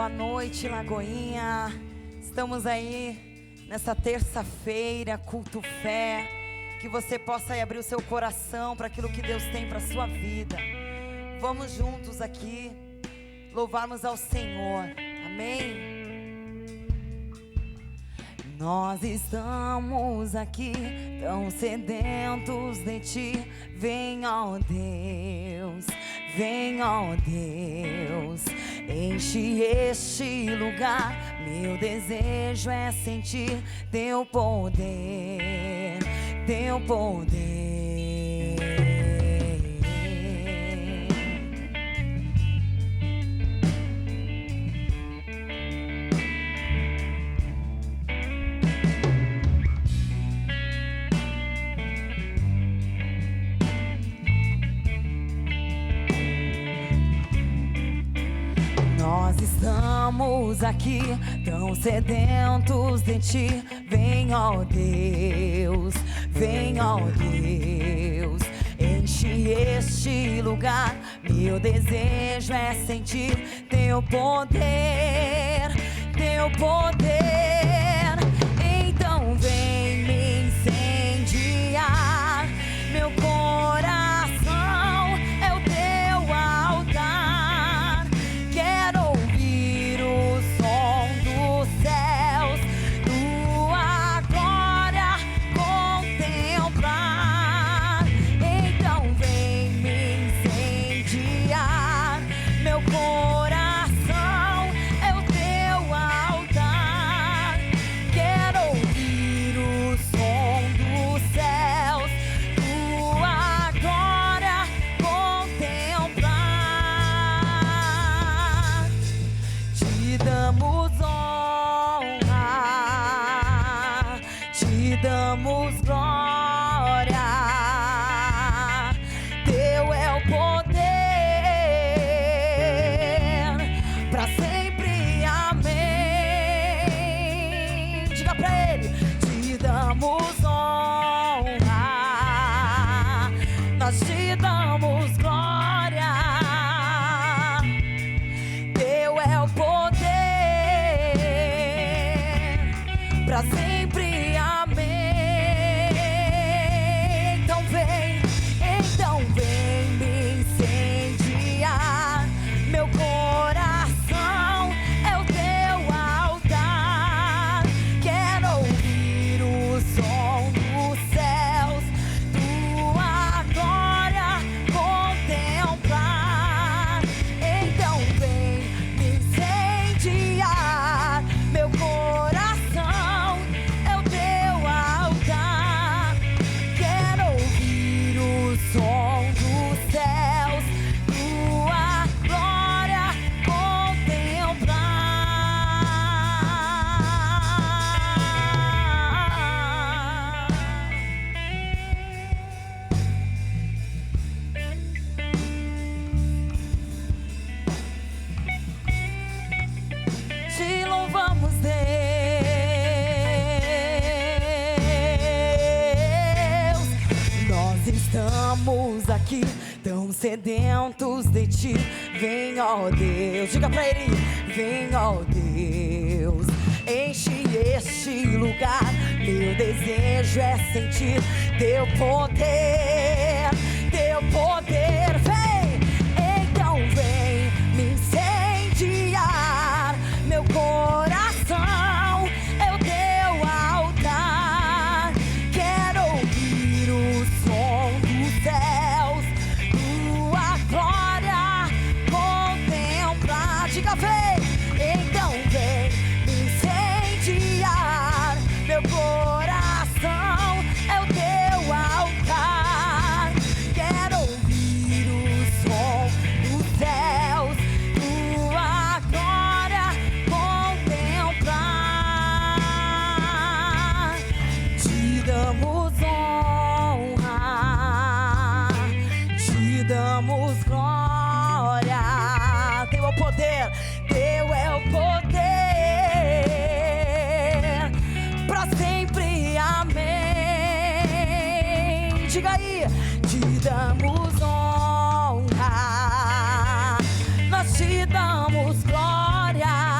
Boa noite, Lagoinha. Estamos aí nessa terça-feira, culto fé. Que você possa aí abrir o seu coração para aquilo que Deus tem para a sua vida. Vamos juntos aqui louvarmos ao Senhor. Amém? Nós estamos aqui tão sedentos de Ti. Vem, ó Deus, vem, ó Deus, enche este lugar. Meu desejo é sentir Teu poder, Teu poder. Nós estamos aqui tão sedentos de Ti. Vem, ó Deus, vem, ó Deus, enche este lugar. Meu desejo é sentir Teu poder, Teu poder. Então vem me incendiar. Meu coração é o Teu altar. Quero ouvir o som dos céus, Tua glória contemplar. Então vem me incendiar. Meu coração é o Teu altar. Quero ouvir o som dos céus, Tua glória contemplar. Te damos honra, Te damos glória. Teu é o poder, pra sempre, amém. Diga pra Ele: Te damos honra, nós Te damos glória. Teu é o poder, pra sempre, amém. Então vem me incendiar. Meu coração é o Teu altar. Quero ouvir o som dos céus, Tua glória contemplar. Então vem me incendiar. Meu coração é o Teu altar. Quero ouvir o som dos céus, Tua glória contemplar. Te louvamos, Deus. Nós estamos aqui tão sedentos de Ti. Vem, ó Deus, diga pra Ele: vem, ó Deus, enche este lugar. Meu desejo é sentir Teu poder, Teu poder. Vem, então vem me incendiar. Meu coração é o Teu altar. Quero ouvir o som dos céus, Tua glória contemplar. Diga: vem, então vem me incendiar. Meu coração é o Teu altar. Quero ouvir o som dos céus, Tua glória contemplar. Te damos honra, Te damos glória. Teu é o poder, Teu é o poder, pra sempre, amém. Diga aí: Te damos honra, nós Te damos glória.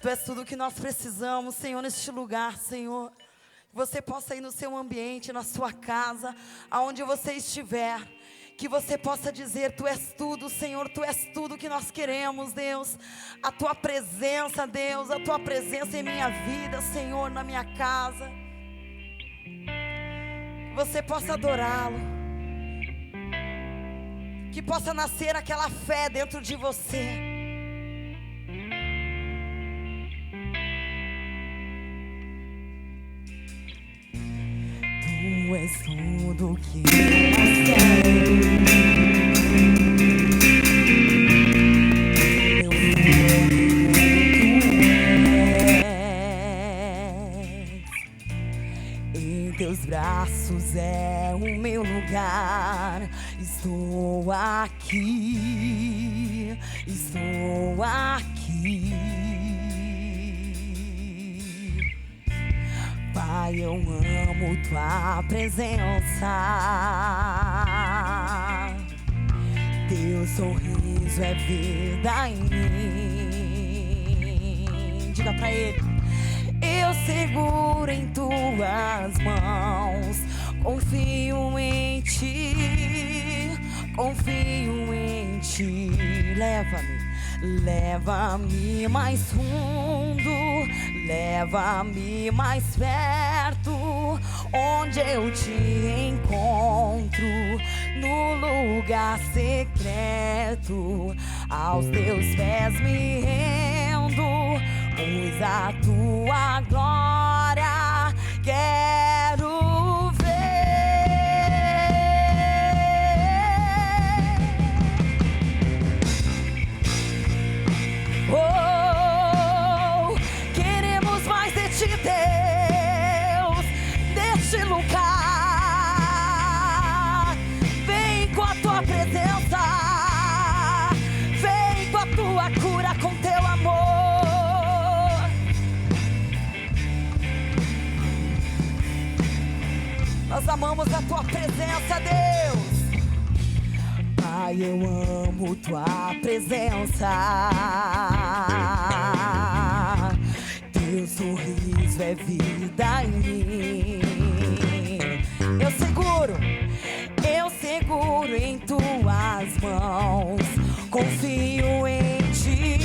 Tu és tudo que nós precisamos, Senhor, neste lugar, Senhor. Que você possa ir no seu ambiente, na sua casa, aonde você estiver. Que você possa dizer: Tu és tudo, Senhor, Tu és tudo que nós queremos, Deus. A Tua presença, Deus, a Tua presença em minha vida, Senhor, na minha casa. Que você possa adorá-lo. Que possa nascer aquela fé dentro de você. Tu és tudo que eu quero. Meu filho, em teus braços é o meu lugar. Estou aqui, estou aqui. Pai, eu amo tua presença. Teu sorriso é vida em mim. Diga pra ele: eu seguro em tuas mãos. Confio em ti, confio em ti. Leva-me mais fundo, leva-me mais perto, onde eu te encontro, no lugar secreto. Aos teus pés me rendo, pois a tua glória quero ver. Oh, queremos mais de ti, Deus, neste lugar. Vem com a tua presença, vem com a tua cura, com teu amor. Nós amamos a tua presença, Deus. Pai, eu amo tua presença. Teu sorriso é vida em mim. Eu seguro em tuas mãos. Confio em ti,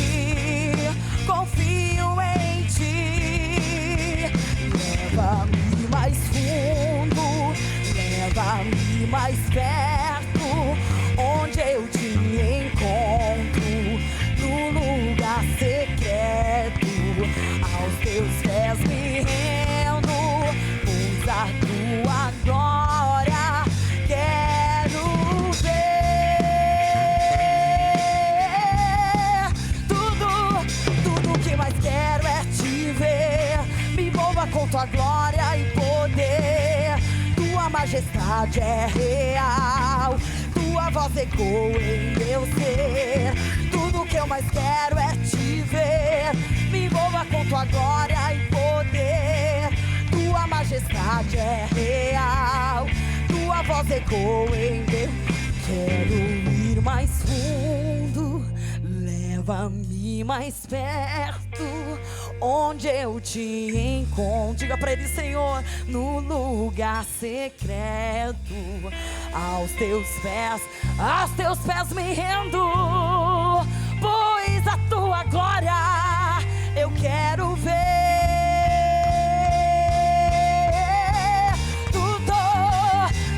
confio em ti. Leva-me mais fundo, leva-me mais perto, onde eu te encontro, no lugar secreto. Aos teus pés me rendo, pois a tua glória quero ver. Tudo que mais quero é te ver. Me envolva com tua glória e poder. Tua majestade é real, tua voz ecoa em meu ser. Tudo que eu mais quero é te ver. Me envolva com tua glória e poder. Tua majestade é real, tua voz ecoa em meu. Quero ir mais fundo, leva-me mais perto, onde eu te encontro. Diga pra ele: Senhor, no lugar secreto. Aos teus pés me rendo, pois a tua glória eu quero ver.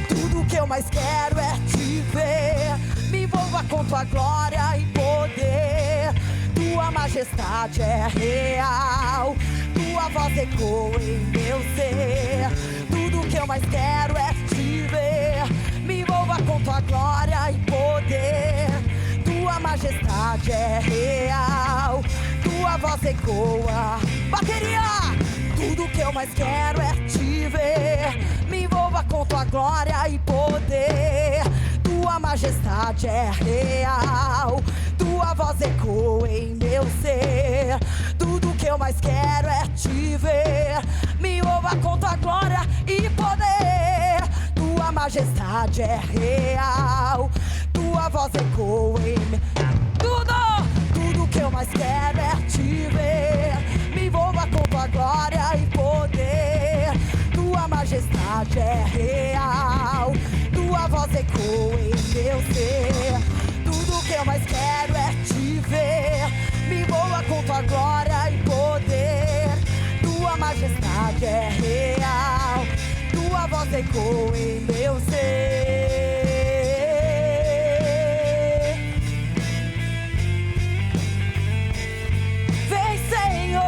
Tudo que eu mais quero é te ver. Me envolva com tua glória e poder. Tua majestade é real, tua voz ecoa em meu ser. Tudo que eu mais quero é te ver. Me envolva com tua glória e poder. Tua majestade é real, tua voz ecoa. Bateria! Tudo que eu mais quero é te ver. Me envolva com tua glória e poder. Tua majestade é real, tua voz ecoa em meu ser. Tudo que eu mais quero é te ver. Me envolva com tua glória e poder. Tua majestade é real, tua voz ecoa em meu. Tudo que eu mais quero é te ver. ecoa em meu ser. Tudo que eu mais quero é te ver. Me envolva com tua glória e poder. Tua majestade é real. Tua voz ecoa em meu ser. Vem, Senhor,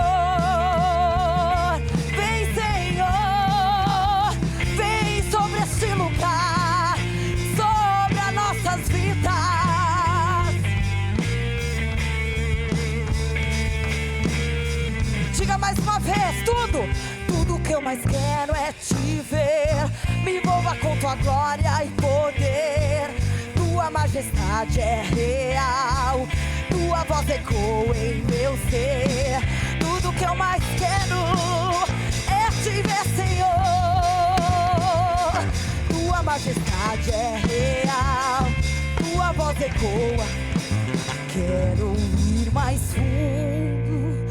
vem, Senhor, vem sobre este lugar, sobre as nossas vidas. Diga mais uma vez, tudo que eu mais quero é te ver. Me envolva com tua glória e poder. Tua majestade é real. Tua voz ecoa em meu ser. Tudo que eu mais quero é te ver, Senhor. Tua majestade é real. Tua voz ecoa. Quero ir mais fundo,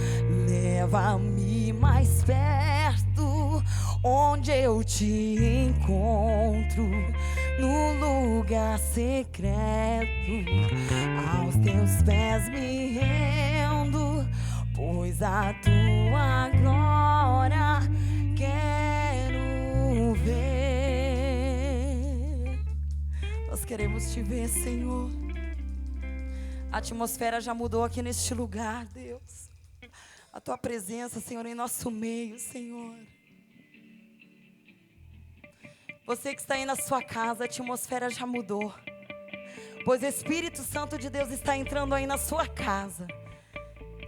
leva-me mais perto, onde eu te encontro, no lugar secreto. Aos teus pés me rendo, pois a tua glória quero ver. Nós queremos te ver, Senhor. A atmosfera já mudou aqui neste lugar, Deus. A tua presença, Senhor, em nosso meio, Senhor. Você que está aí na sua casa, a atmosfera já mudou. Pois o Espírito Santo de Deus está entrando aí na sua casa.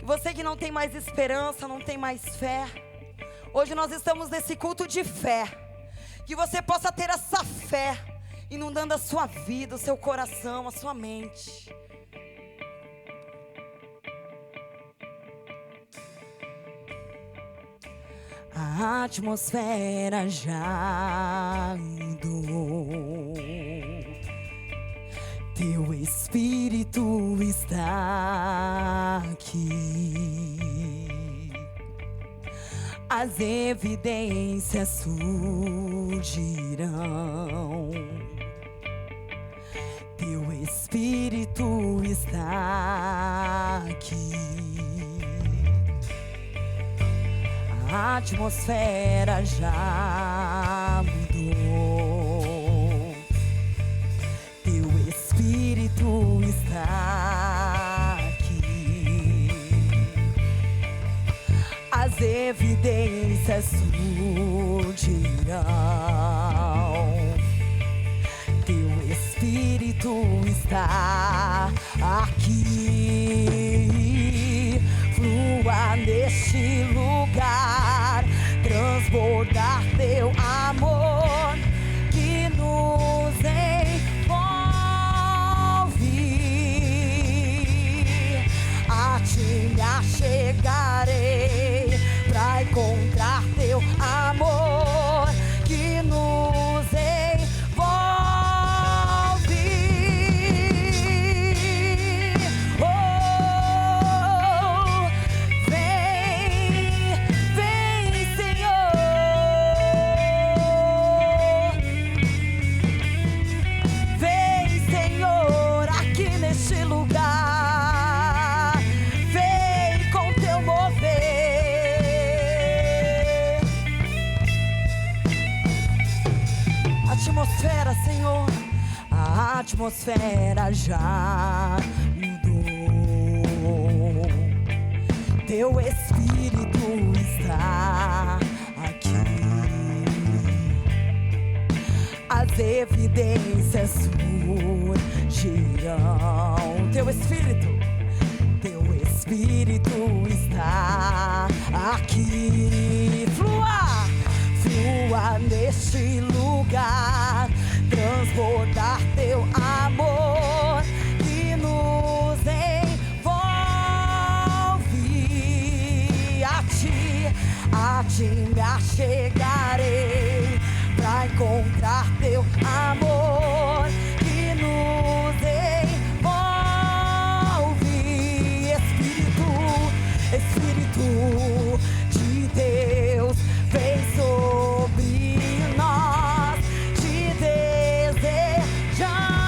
Você que não tem mais esperança, não tem mais fé. Hoje nós estamos nesse culto de fé. Que você possa ter essa fé, inundando a sua vida, o seu coração, a sua mente. A atmosfera já mudou. Teu Espírito está aqui. As evidências surgirão. Teu Espírito está aqui. A atmosfera já mudou. Teu Espírito está aqui. As evidências surgirão. Teu Espírito está aqui. Flua neste lugar, transbordar teu amor que nos envolve. A ti me achegarei pra encontrar teu amor que nos envolve. Atmosfera, Senhor, a atmosfera já mudou. Teu Espírito está aqui. As evidências surgirão. Teu Espírito está aqui. Flua, flua neste lugar, transbordar teu amor que nos envolve. A ti me achegarei pra encontrar teu amor que nos envolve. Espírito de Deus, vem sobre nós, te desejamos.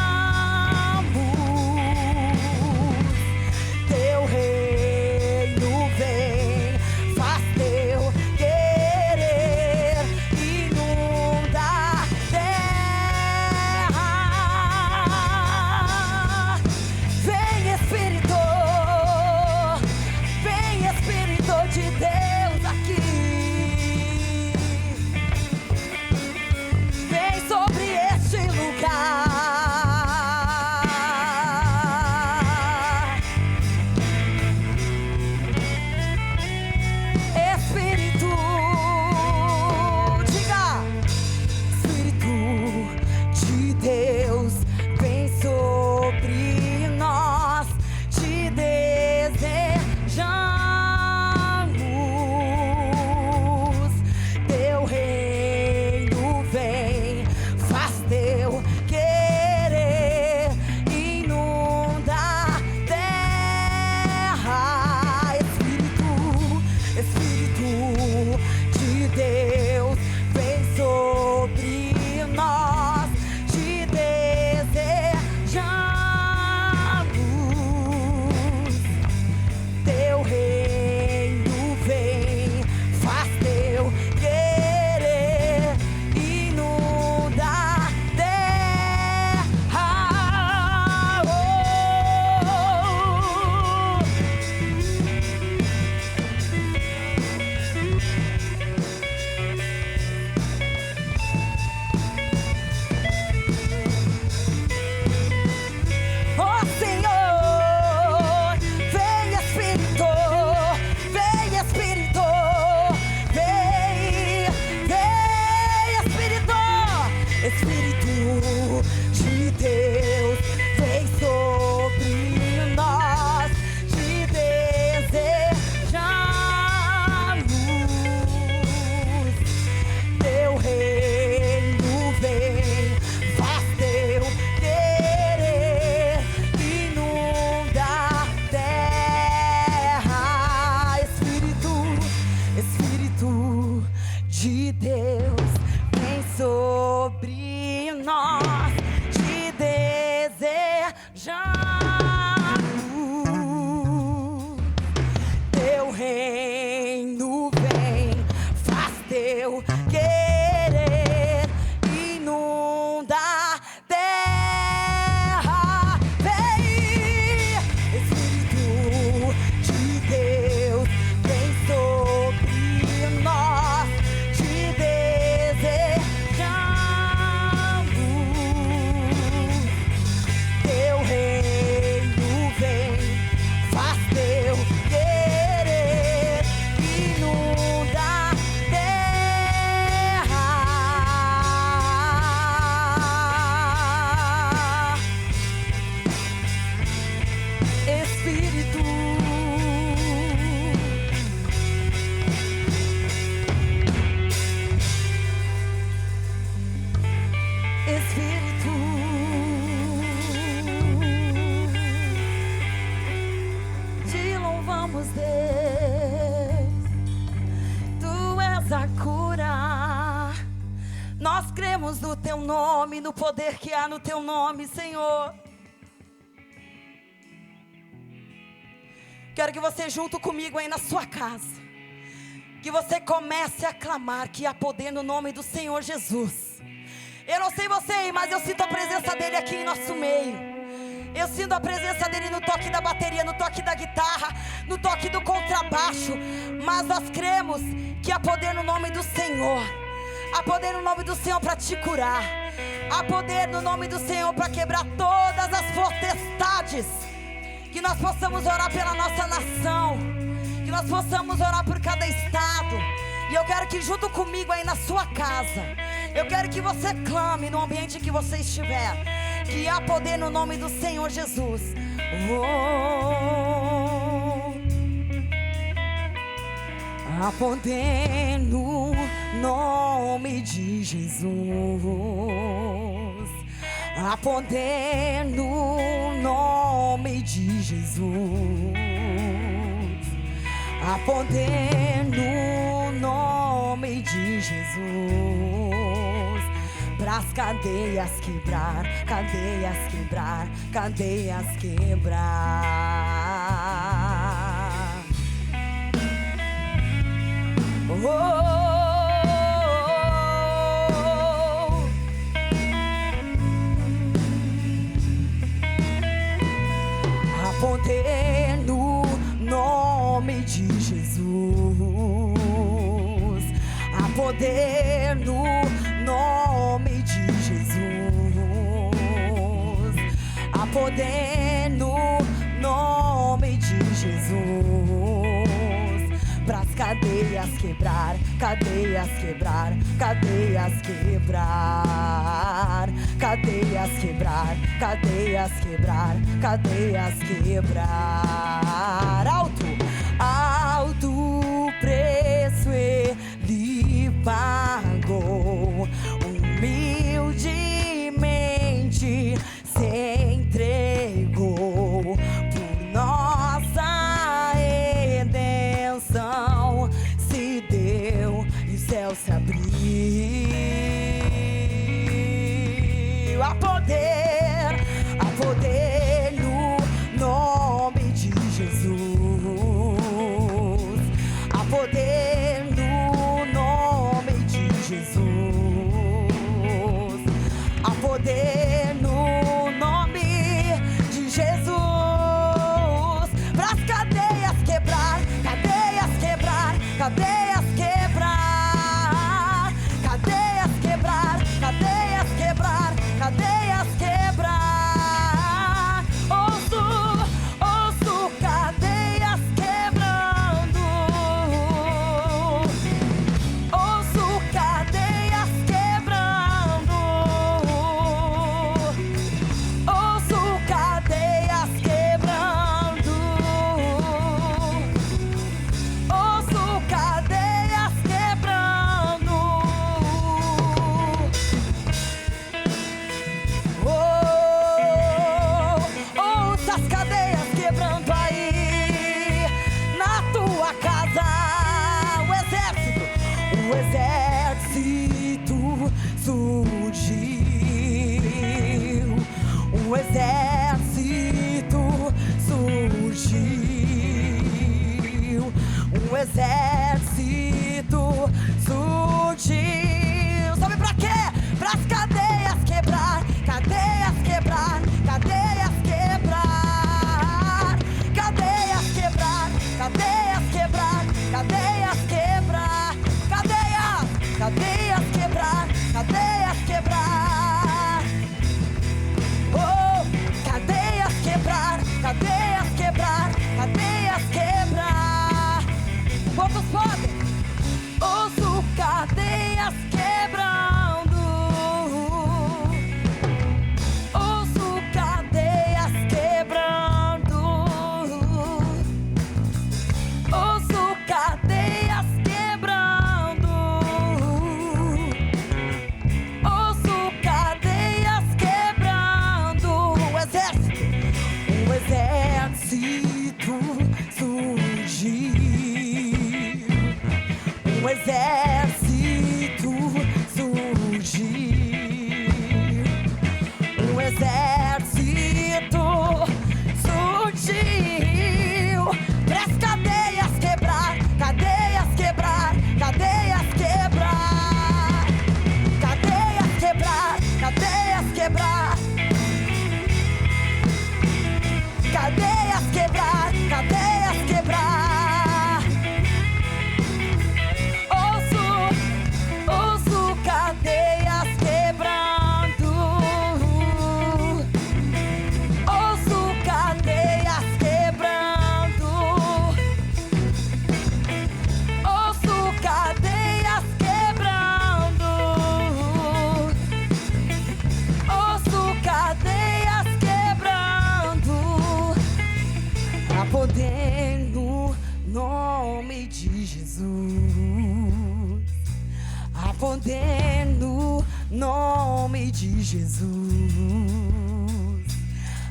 somos Deus, Tu és a cura. Nós cremos no Teu nome, no poder que há no Teu nome, Senhor. Quero que você junto comigo aí na sua casa, que você comece a clamar que há poder no nome do Senhor Jesus. Eu não sei você, mas eu sinto a presença dEle aqui em nosso meio. Eu sinto a presença dEle no toque da bateria, no toque da guitarra, no toque do contrabaixo. Mas nós cremos que há poder no nome do Senhor. Há poder no nome do Senhor para te curar. Há poder no nome do Senhor para quebrar todas as potestades. Que nós possamos orar pela nossa nação, que nós possamos orar por cada estado. E eu quero que junto comigo aí na sua casa, eu quero que você clame no ambiente que você estiver, que há poder no nome do Senhor Jesus. Há poder no nome de Jesus. Há poder no nome de Jesus. Há poder no nome de Jesus. Pras cadeias quebrar, cadeias quebrar, cadeias quebrar. Há poder no nome de Jesus. Há poder no nome de Jesus. Há poder no nome de Jesus. Pras cadeias quebrar, cadeias quebrar, cadeias quebrar, cadeias quebrar, cadeias quebrar, cadeias quebrar. Alto, alto preço Ele pagou, humildemente se entregou por nossa redenção. Se deu e o céu se abriu. Há poder no nome de Jesus. Há poder no nome de Jesus. Há poder no nome de Jesus. Pras cadeias quebrar, cadeias quebrar, cadeias quebrar, cadeias quebrar, cadeias quebrar, cadeias quebrar. Ouço, ouço cadeias quebrando. Ouço cadeias quebrando. Ouço cadeias quebrando. Ouço cadeias quebrando. Ouça as cadeias quebrando aí na tua casa. O exército surgiu. O exército surgiu. O exército surgiu. Sabe pra quê? Pras cadeias quebrar, cadeias quebrar, cadeias quebrar, cadeias quebrar, cadeias quebrar, cadeias quebrar, cadeias, cadeias quebrar, cadeias quebrar. Oh, cadeias quebrar, cadeias quebrar, cadeias quebrar. Quantos podem? Ouço cadeias quebrando. Ouço cadeias quebrando. Ouço cadeias exército surgiu, um exército surgiu, para as cadeias quebrar, cadeias quebrar, cadeias quebrar, cadeias quebrar, cadeias quebrar, cadeias quebrar, cadeias quebrar. Ouço cadeias quebrando, ouço cadeias quebrando, ouço cadeias quebrando, ouço cadeias quebrando. Há poder no nome de Jesus, há poder no nome de Jesus,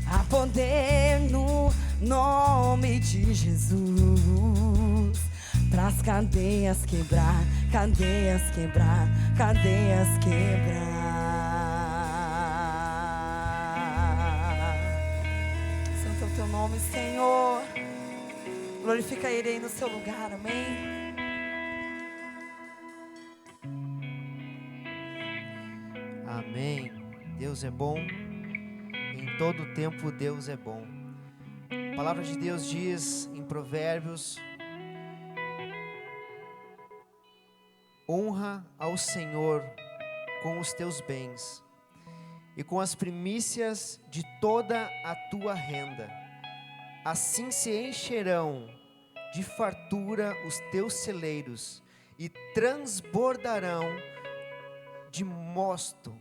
há poder no nome de Jesus, para as cadeias quebrar, cadeias quebrar, cadeias quebrar. Santo é o teu nome, Senhor. Glorifica Ele aí no seu lugar, amém? Amém. Deus é bom, em todo tempo Deus é bom. A palavra de Deus diz em Provérbios: honra ao Senhor com os teus bens e com as primícias de toda a tua renda. Assim se encherão de fartura os teus celeiros e transbordarão de mosto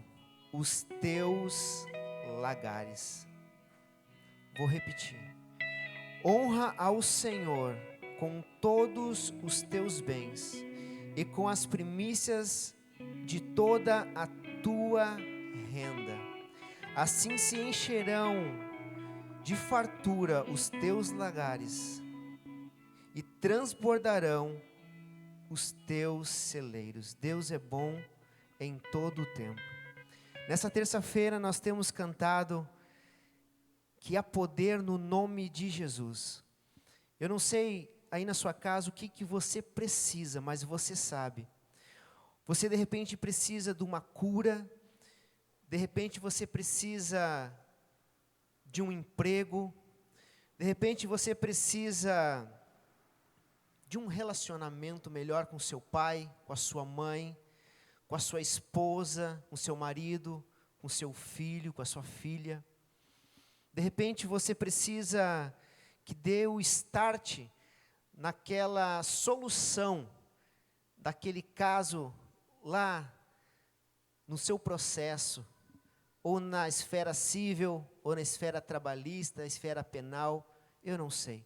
os teus lagares. Vou repetir. Honra ao Senhor com todos os teus bens e com as primícias de toda a tua renda. Assim se encherão de fartura os teus lagares e transbordarão os teus celeiros. Deus é bom em todo o tempo. Nessa terça-feira nós temos cantado que há poder no nome de Jesus. Eu não sei aí na sua casa o que você precisa, mas você sabe. Você de repente precisa de uma cura, de repente você precisa de um emprego, de repente você precisa de um relacionamento melhor com seu pai, com a sua mãe, com a sua esposa, com seu marido, com seu filho, com a sua filha. De repente você precisa que dê o start naquela solução daquele caso lá no seu processo, ou na esfera civil, ou na esfera trabalhista, esfera penal, eu não sei.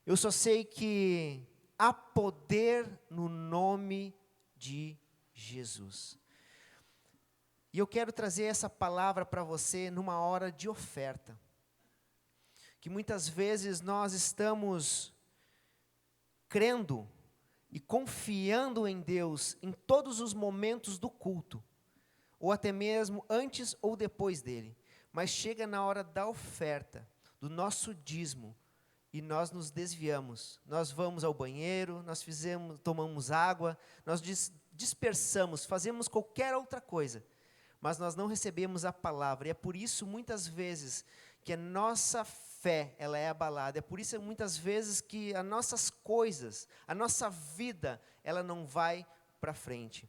Eu só sei que há poder no nome de Jesus. E eu quero trazer essa palavra para você numa hora de oferta. Que muitas vezes nós estamos crendo e confiando em Deus em todos os momentos do culto, ou até mesmo antes ou depois dele. Mas chega na hora da oferta, do nosso dízimo, e nós nos desviamos. Nós vamos ao banheiro, tomamos água, nós dispersamos, fazemos qualquer outra coisa, mas nós não recebemos a palavra. E é por isso muitas vezes que a nossa fé ela é abalada. É por isso muitas vezes que as nossas coisas, a nossa vida, ela não vai para frente.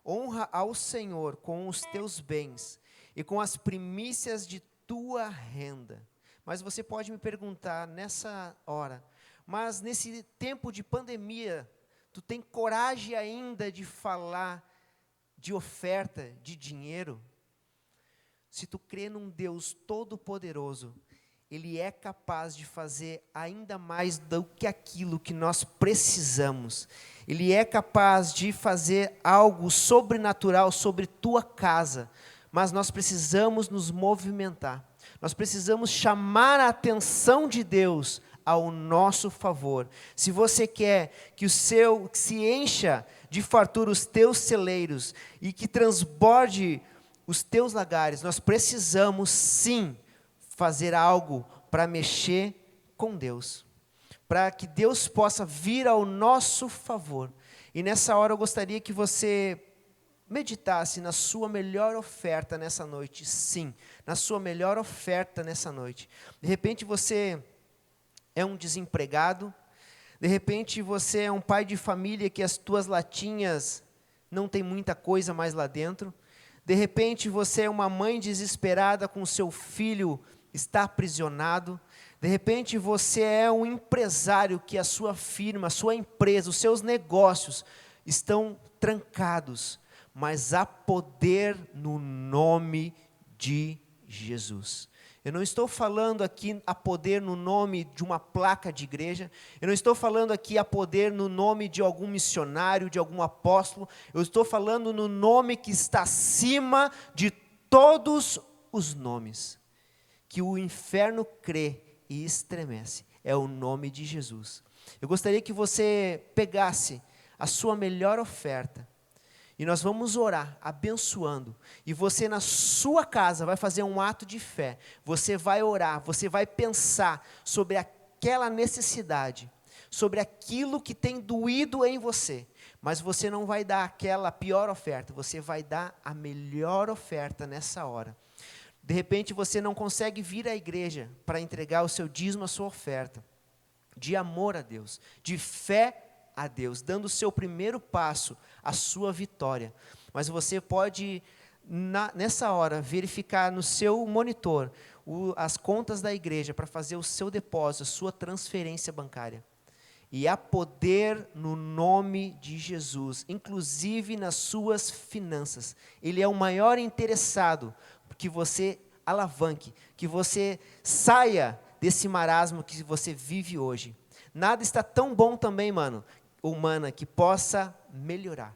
Honra ao Senhor com os teus bens e com as primícias de tua renda. Mas você pode me perguntar nessa hora, mas nesse tempo de pandemia, tu tem coragem ainda de falar de oferta, de dinheiro? Se tu crê num Deus todo-poderoso, Ele é capaz de fazer ainda mais do que aquilo que nós precisamos. Ele é capaz de fazer algo sobrenatural sobre tua casa, mas nós precisamos nos movimentar. Nós precisamos chamar a atenção de Deus ao nosso favor. Se você quer que se encha de fartura os teus celeiros e que transborde os teus lagares, nós precisamos sim fazer algo para mexer com Deus, para que Deus possa vir ao nosso favor. E nessa hora eu gostaria que você meditasse na sua melhor oferta nessa noite, sim, na sua melhor oferta nessa noite. De repente você é um desempregado, de repente você é um pai de família que as tuas latinhas não tem muita coisa mais lá dentro, de repente você é uma mãe desesperada com seu filho está aprisionado, de repente você é um empresário que a sua firma, a sua empresa, os seus negócios estão trancados, mas há poder no nome de Jesus. Eu não estou falando aqui a poder no nome de uma placa de igreja, eu não estou falando aqui a poder no nome de algum missionário, de algum apóstolo, eu estou falando no nome que está acima de todos os nomes, que o inferno crê e estremece, é o nome de Jesus. Eu gostaria que você pegasse a sua melhor oferta, e nós vamos orar, abençoando, e você na sua casa vai fazer um ato de fé, você vai orar, você vai pensar sobre aquela necessidade, sobre aquilo que tem doído em você, mas você não vai dar aquela pior oferta, você vai dar a melhor oferta nessa hora. De repente você não consegue vir à igreja para entregar o seu dízimo, a sua oferta, de amor a Deus, de fé a Deus, dando o seu primeiro passo, a sua vitória. Mas você pode, nessa hora, verificar no seu monitor as contas da igreja para fazer o seu depósito, a sua transferência bancária. E há poder no nome de Jesus, inclusive nas suas finanças. Ele é o maior interessado que você alavanque, que você saia desse marasmo que você vive hoje. Nada está tão bom também, humana, que possa melhorar.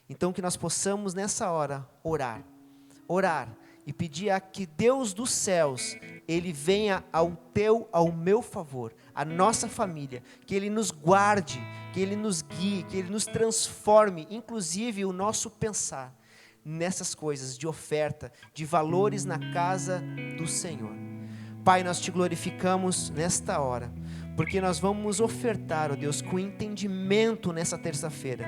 Então que nós possamos nessa hora orar e pedir a que Deus dos céus, Ele venha ao meu favor, a nossa família, que Ele nos guarde, que Ele nos guie, que Ele nos transforme, inclusive o nosso pensar nessas coisas de oferta, de valores na casa do Senhor. Pai, nós te glorificamos nesta hora, porque nós vamos ofertar, ó Deus, com entendimento nessa terça-feira.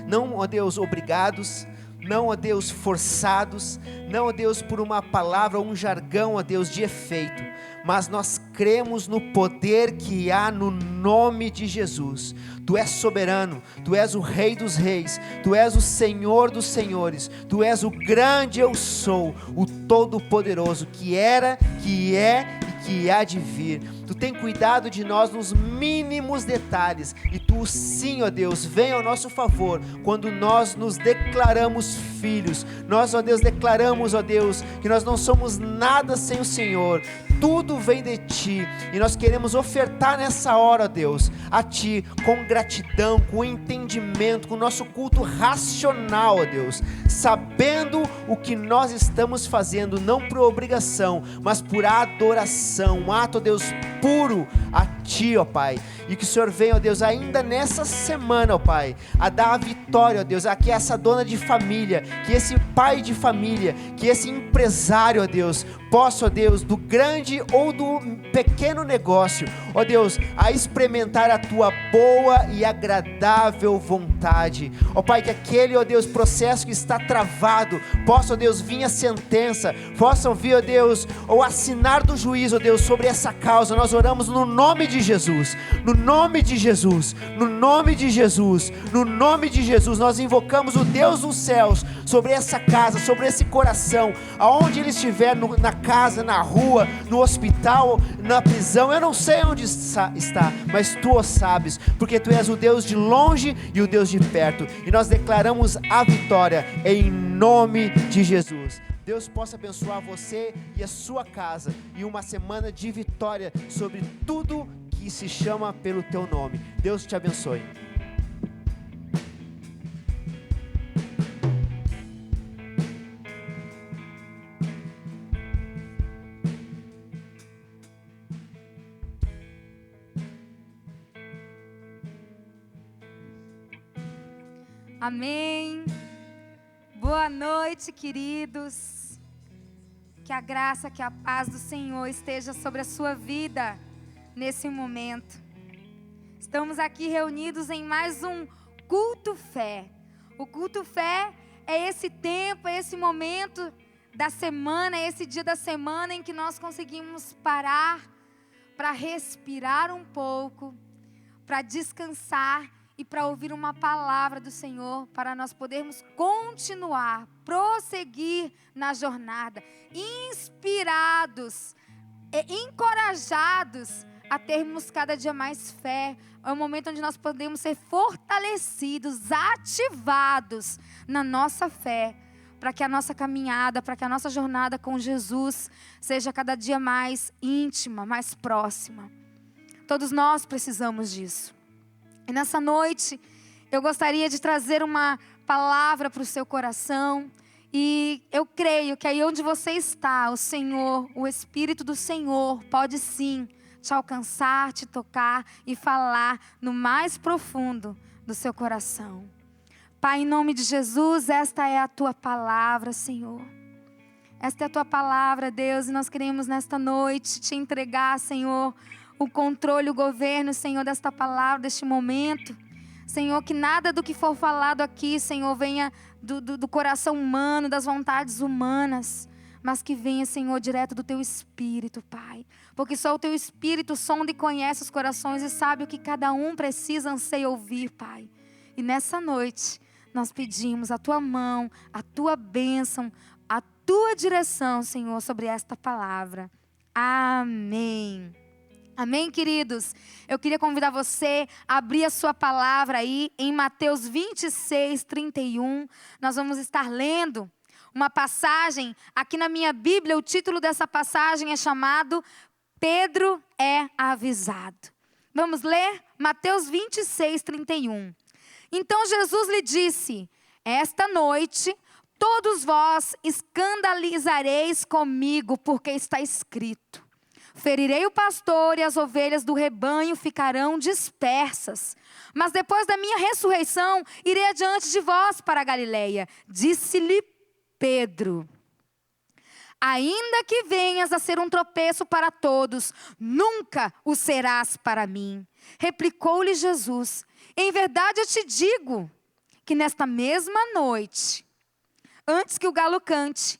Não, ó Deus, obrigados, não, ó Deus, forçados, não, ó Deus, por uma palavra ou um jargão, ó Deus, de efeito, mas nós cremos no poder que há no nome de Jesus. Tu és soberano, Tu és o Rei dos Reis, Tu és o Senhor dos Senhores, Tu és o grande eu sou, o Todo-Poderoso, que era, que é e que há de vir. Tu tem cuidado de nós nos mínimos detalhes, e Tu sim, ó Deus, vem ao nosso favor, quando nós nos declaramos filhos. Nós, ó Deus, declaramos, ó Deus, que nós não somos nada sem o Senhor, tudo vem de Ti, e nós queremos ofertar nessa hora, ó Deus, a Ti, com gratidão, com entendimento, com o nosso culto racional, ó Deus, sabendo o que nós estamos fazendo, não por obrigação, mas por adoração, um ato, ó Deus, puro a Ti, ó Pai, e que o Senhor venha, ó Deus, ainda nessa semana, ó Pai, a dar a vitória, ó Deus, a que essa dona de família, que esse pai de família, que esse empresário, ó Deus, possa, ó Deus, do grande ou do pequeno negócio, ó Deus, a experimentar a Tua boa e agradável vontade, ó Pai, que aquele, ó Deus, processo que está travado, possa, ó Deus, vir a sentença, possa vir, ó Deus, ou assinar do juízo, ó Deus, sobre essa causa. Nós oramos no nome de Jesus, no nome de Jesus, no nome de Jesus, no nome de Jesus. Nós invocamos o Deus dos céus sobre essa casa, sobre esse coração, aonde ele estiver, na casa, na rua, no hospital, na prisão, eu não sei onde está, mas Tu o sabes, porque Tu és o Deus de longe e o Deus de perto, e nós declaramos a vitória em nome de Jesus. Deus possa abençoar você e a sua casa, e uma semana de vitória sobre tudo que se chama pelo Teu nome. Deus te abençoe. Amém. Boa noite, queridos. Que a graça, que a paz do Senhor esteja sobre a sua vida nesse momento. Estamos aqui reunidos em mais um culto fé. O culto fé é esse tempo, é esse momento da semana, é esse dia da semana em que nós conseguimos parar para respirar um pouco, para descansar e para ouvir uma palavra do Senhor, para nós podermos continuar, prosseguir na jornada, inspirados, encorajados a termos cada dia mais fé. É um momento onde nós podemos ser fortalecidos, ativados na nossa fé, para que a nossa caminhada, para que a nossa jornada com Jesus seja cada dia mais íntima, mais próxima. Todos nós precisamos disso. E nessa noite, eu gostaria de trazer uma palavra para o seu coração. E eu creio que aí onde você está, o Senhor, o Espírito do Senhor, pode sim te alcançar, te tocar e falar no mais profundo do seu coração. Pai, em nome de Jesus, esta é a Tua palavra, Senhor. Esta é a Tua palavra, Deus, e nós queremos nesta noite te entregar, Senhor, o controle, o governo, Senhor, desta palavra, deste momento. Senhor, que nada do que for falado aqui, Senhor, venha do coração humano, das vontades humanas, mas que venha, Senhor, direto do Teu Espírito, Pai. Porque só o Teu Espírito sonda e conhece os corações e sabe o que cada um precisa, anseia ouvir, Pai. E nessa noite, nós pedimos a Tua mão, a Tua bênção, a Tua direção, Senhor, sobre esta palavra. Amém. Amém, queridos? Eu queria convidar você a abrir a sua palavra aí em Mateus 26, 31. Nós vamos estar lendo uma passagem. Aqui na minha Bíblia, o título dessa passagem é chamado Pedro é avisado. Vamos ler? Mateus 26, 31. Então Jesus lhe disse: esta noite todos vós escandalizareis comigo, porque está escrito: ferirei o pastor e as ovelhas do rebanho ficarão dispersas. Mas depois da minha ressurreição, irei adiante de vós para a Galileia. Disse-lhe Pedro: ainda que venhas a ser um tropeço para todos, nunca o serás para mim. Replicou-lhe Jesus: em verdade eu te digo que nesta mesma noite, antes que o galo cante,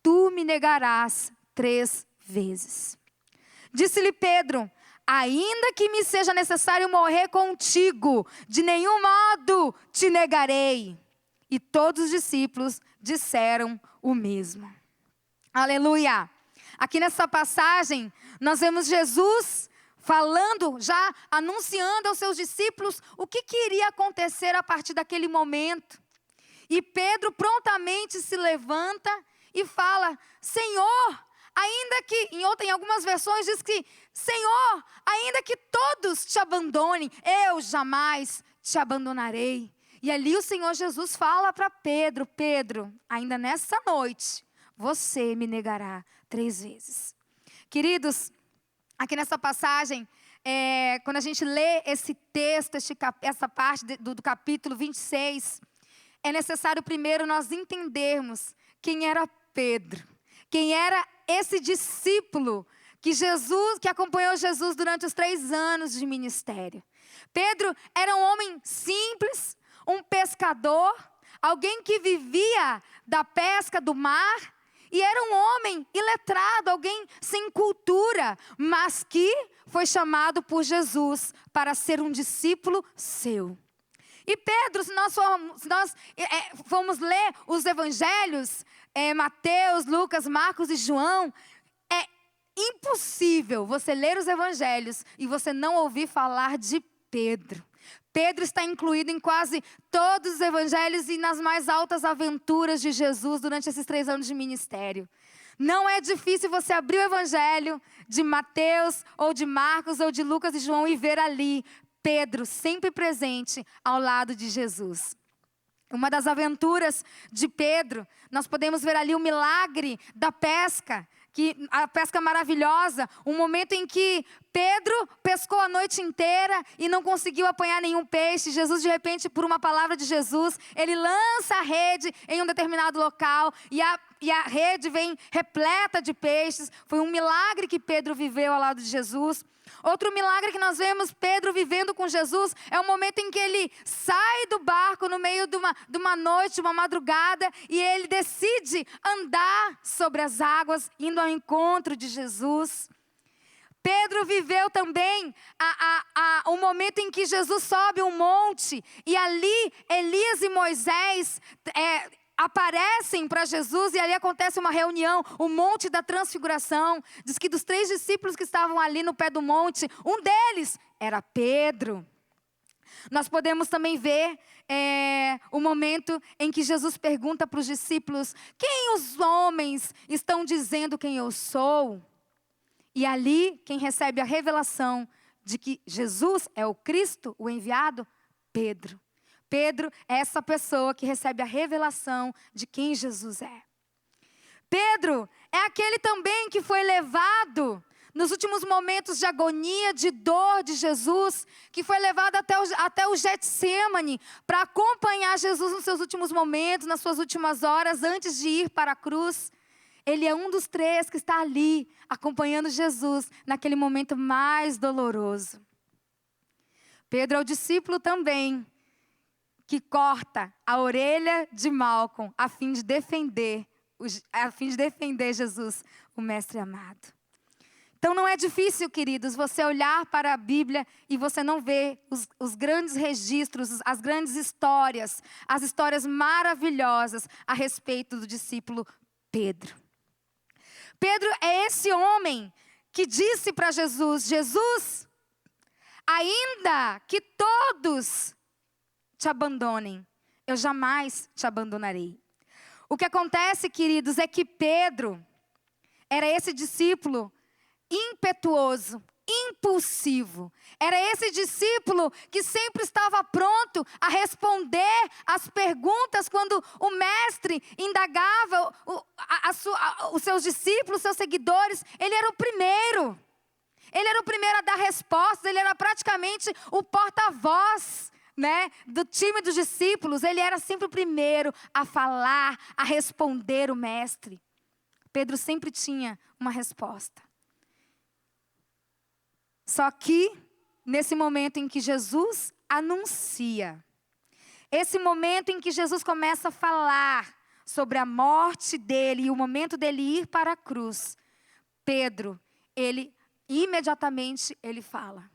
tu me negarás 3 vezes. Disse-lhe Pedro: ainda que me seja necessário morrer contigo, de nenhum modo te negarei. E todos os discípulos disseram o mesmo. Aleluia! Aqui nessa passagem, nós vemos Jesus falando, já anunciando aos seus discípulos o que iria acontecer a partir daquele momento. E Pedro prontamente se levanta e fala: Senhor, ainda que, em algumas versões diz que, Senhor, ainda que todos te abandonem, eu jamais te abandonarei. E ali o Senhor Jesus fala para Pedro: Pedro, ainda nessa noite, você me negará 3 vezes. Queridos, aqui nessa passagem, quando a gente lê esse texto, essa parte do capítulo 26, é necessário primeiro nós entendermos quem era Pedro. Quem era esse discípulo que acompanhou Jesus durante os 3 anos de ministério. Pedro era um homem simples, um pescador, alguém que vivia da pesca do mar, e era um homem iletrado, alguém sem cultura, mas que foi chamado por Jesus para ser um discípulo seu. E Pedro, se nós formos ler os evangelhos, Mateus, Lucas, Marcos e João, é impossível você ler os evangelhos e você não ouvir falar de Pedro. Pedro está incluído em quase todos os evangelhos e nas mais altas aventuras de Jesus durante esses 3 anos de ministério. Não é difícil você abrir o evangelho de Mateus, ou de Marcos, ou de Lucas e João e ver ali Pedro sempre presente ao lado de Jesus. Uma das aventuras de Pedro, nós podemos ver ali o milagre da pesca a pesca maravilhosa, um momento em que Pedro pescou a noite inteira e não conseguiu apanhar nenhum peixe. Jesus, de repente, por uma palavra de Jesus, ele lança a rede em um determinado local e a rede vem repleta de peixes. Foi um milagre que Pedro viveu ao lado de Jesus. Outro milagre que nós vemos Pedro vivendo com Jesus é o momento em que ele sai do barco no meio de uma noite, de uma madrugada, e ele decide andar sobre as águas, indo ao encontro de Jesus. Pedro viveu também o momento em que Jesus sobe um monte, e ali Elias e Moisés aparecem para Jesus, e ali acontece uma reunião, o Monte da Transfiguração. Diz que dos 3 discípulos que estavam ali no pé do monte, um deles era Pedro. Nós podemos também ver o momento em que Jesus pergunta para os discípulos: quem os homens estão dizendo quem eu sou? E ali, quem recebe a revelação de que Jesus é o Cristo, o enviado? Pedro. Pedro é essa pessoa que recebe a revelação de quem Jesus é. Pedro é aquele também que foi levado nos últimos momentos de agonia, de dor de Jesus, que foi levado até o Getsêmani para acompanhar Jesus nos seus últimos momentos, nas suas últimas horas, antes de ir para a cruz. Ele é um dos 3 que está ali, acompanhando Jesus naquele momento mais doloroso. Pedro é o discípulo também que corta a orelha de Malcom a fim de defender Jesus, o Mestre amado. Então não é difícil, queridos, você olhar para a Bíblia e você não ver os grandes registros, as grandes histórias, as histórias maravilhosas a respeito do discípulo Pedro. Pedro é esse homem que disse para Jesus: Jesus, ainda que todos te abandonem, eu jamais te abandonarei. O que acontece, queridos, é que Pedro era esse discípulo impetuoso, impulsivo. Era esse discípulo que sempre estava pronto a responder as perguntas quando o mestre indagava os seus discípulos, os seus seguidores. Ele era o primeiro. Ele era o primeiro a dar respostas. Ele era praticamente o porta-voz, do time dos discípulos. Ele era sempre o primeiro a falar, a responder o mestre. Pedro sempre tinha uma resposta. Só que, nesse momento em que Jesus anuncia, esse momento em que Jesus começa a falar sobre a morte dele e o momento dele ir para a cruz, Pedro, imediatamente ele fala: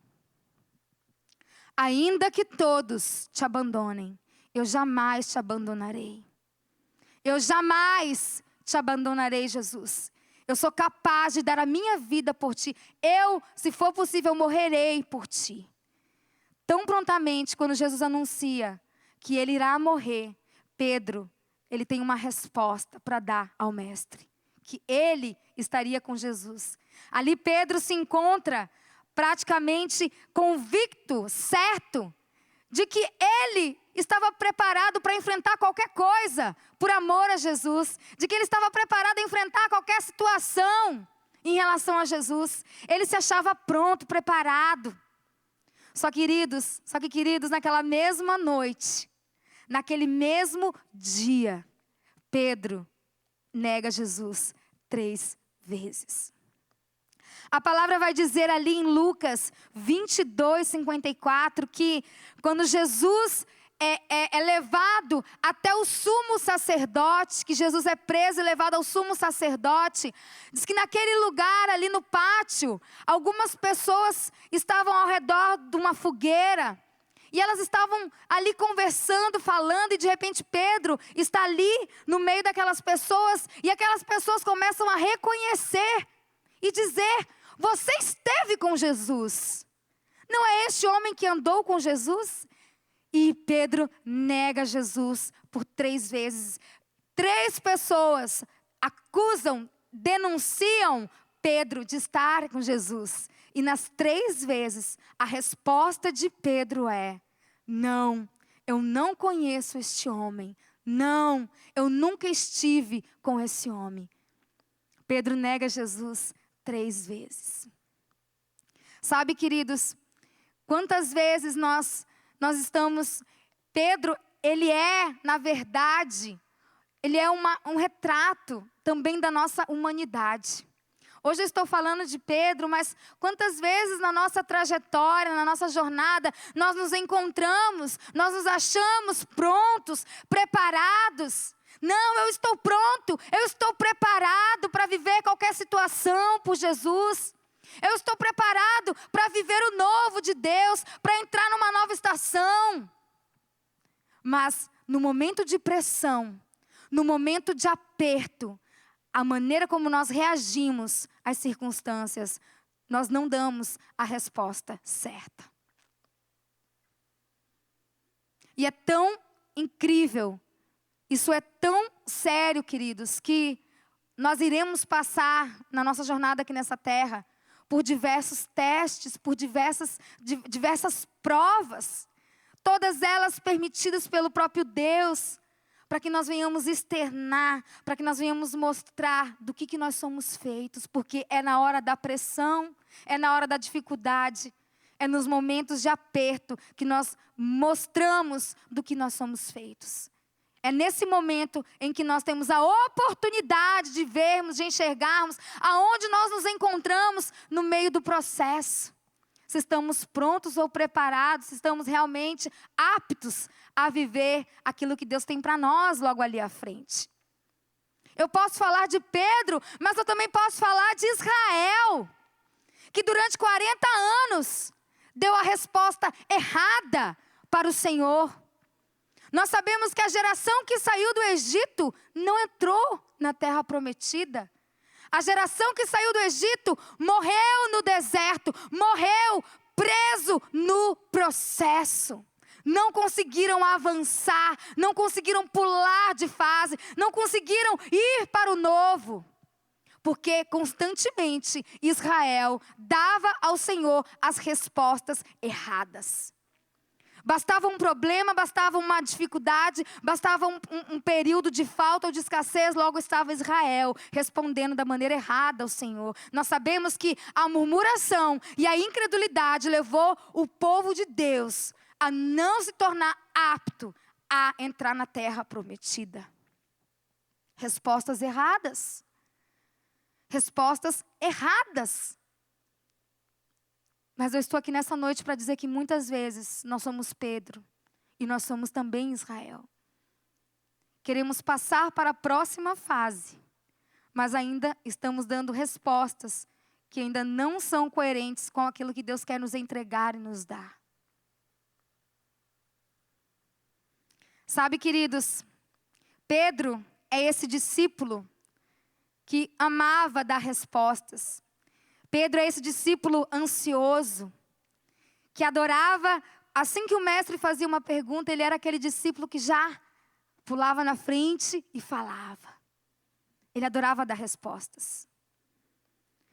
ainda que todos te abandonem, eu jamais te abandonarei. Eu jamais te abandonarei, Jesus. Eu sou capaz de dar a minha vida por ti. Eu, se for possível, morrerei por ti. Tão prontamente, quando Jesus anuncia que ele irá morrer, Pedro, ele tem uma resposta para dar ao mestre. Que ele estaria com Jesus. Ali Pedro se encontra praticamente convicto, certo, de que ele estava preparado para enfrentar qualquer coisa por amor a Jesus, de que ele estava preparado a enfrentar qualquer situação em relação a Jesus. Ele se achava pronto, preparado. Só que, queridos, naquela mesma noite, naquele mesmo dia, Pedro nega Jesus 3 vezes. A palavra vai dizer ali em Lucas 22:54, que quando Jesus é levado até o sumo sacerdote, que Jesus é preso e levado ao sumo sacerdote, diz que naquele lugar ali no pátio, algumas pessoas estavam ao redor de uma fogueira, e elas estavam ali conversando, falando, e de repente Pedro está ali no meio daquelas pessoas, e aquelas pessoas começam a reconhecer e dizer: você esteve com Jesus. Não é este homem que andou com Jesus? E Pedro nega Jesus por 3 vezes. 3 pessoas acusam, denunciam Pedro de estar com Jesus. E nas 3 vezes, a resposta de Pedro é: não, eu não conheço este homem. Não, eu nunca estive com esse homem. Pedro nega Jesus 3 vezes. Sabe, queridos, quantas vezes nós estamos... Pedro, ele é, na verdade, ele é um retrato também da nossa humanidade. Hoje eu estou falando de Pedro, mas quantas vezes na nossa trajetória, na nossa jornada, nós nos encontramos, nós nos achamos prontos, preparados. Não, eu estou pronto, eu estou preparado para viver qualquer situação por Jesus. Eu estou preparado para viver o novo de Deus, para entrar numa nova estação. Mas no momento de pressão, no momento de aperto, a maneira como nós reagimos às circunstâncias, nós não damos a resposta certa. E é tão incrível, isso é tão sério, queridos, que nós iremos passar na nossa jornada aqui nessa terra por diversos testes, por diversas provas, todas elas permitidas pelo próprio Deus, para que nós venhamos externar, para que nós venhamos mostrar do que nós somos feitos, porque é na hora da pressão, é na hora da dificuldade, é nos momentos de aperto que nós mostramos do que nós somos feitos. É nesse momento em que nós temos a oportunidade de vermos, de enxergarmos aonde nós nos encontramos no meio do processo. Se estamos prontos ou preparados, se estamos realmente aptos a viver aquilo que Deus tem para nós logo ali à frente. Eu posso falar de Pedro, mas eu também posso falar de Israel, que durante 40 anos deu a resposta errada para o Senhor. Nós sabemos que a geração que saiu do Egito não entrou na terra prometida. A geração que saiu do Egito morreu no deserto, morreu preso no processo. Não conseguiram avançar, não conseguiram pular de fase, não conseguiram ir para o novo. Porque constantemente Israel dava ao Senhor as respostas erradas. Bastava um problema, bastava uma dificuldade, bastava um período de falta ou de escassez, logo estava Israel respondendo da maneira errada ao Senhor. Nós sabemos que a murmuração e a incredulidade levou o povo de Deus a não se tornar apto a entrar na terra prometida. Respostas erradas. Respostas erradas. Mas eu estou aqui nessa noite para dizer que muitas vezes nós somos Pedro e nós somos também Israel. Queremos passar para a próxima fase, mas ainda estamos dando respostas que ainda não são coerentes com aquilo que Deus quer nos entregar e nos dar. Sabe, queridos, Pedro é esse discípulo que amava dar respostas. Pedro é esse discípulo ansioso, que adorava, assim que o mestre fazia uma pergunta, ele era aquele discípulo que já pulava na frente e falava. Ele adorava dar respostas.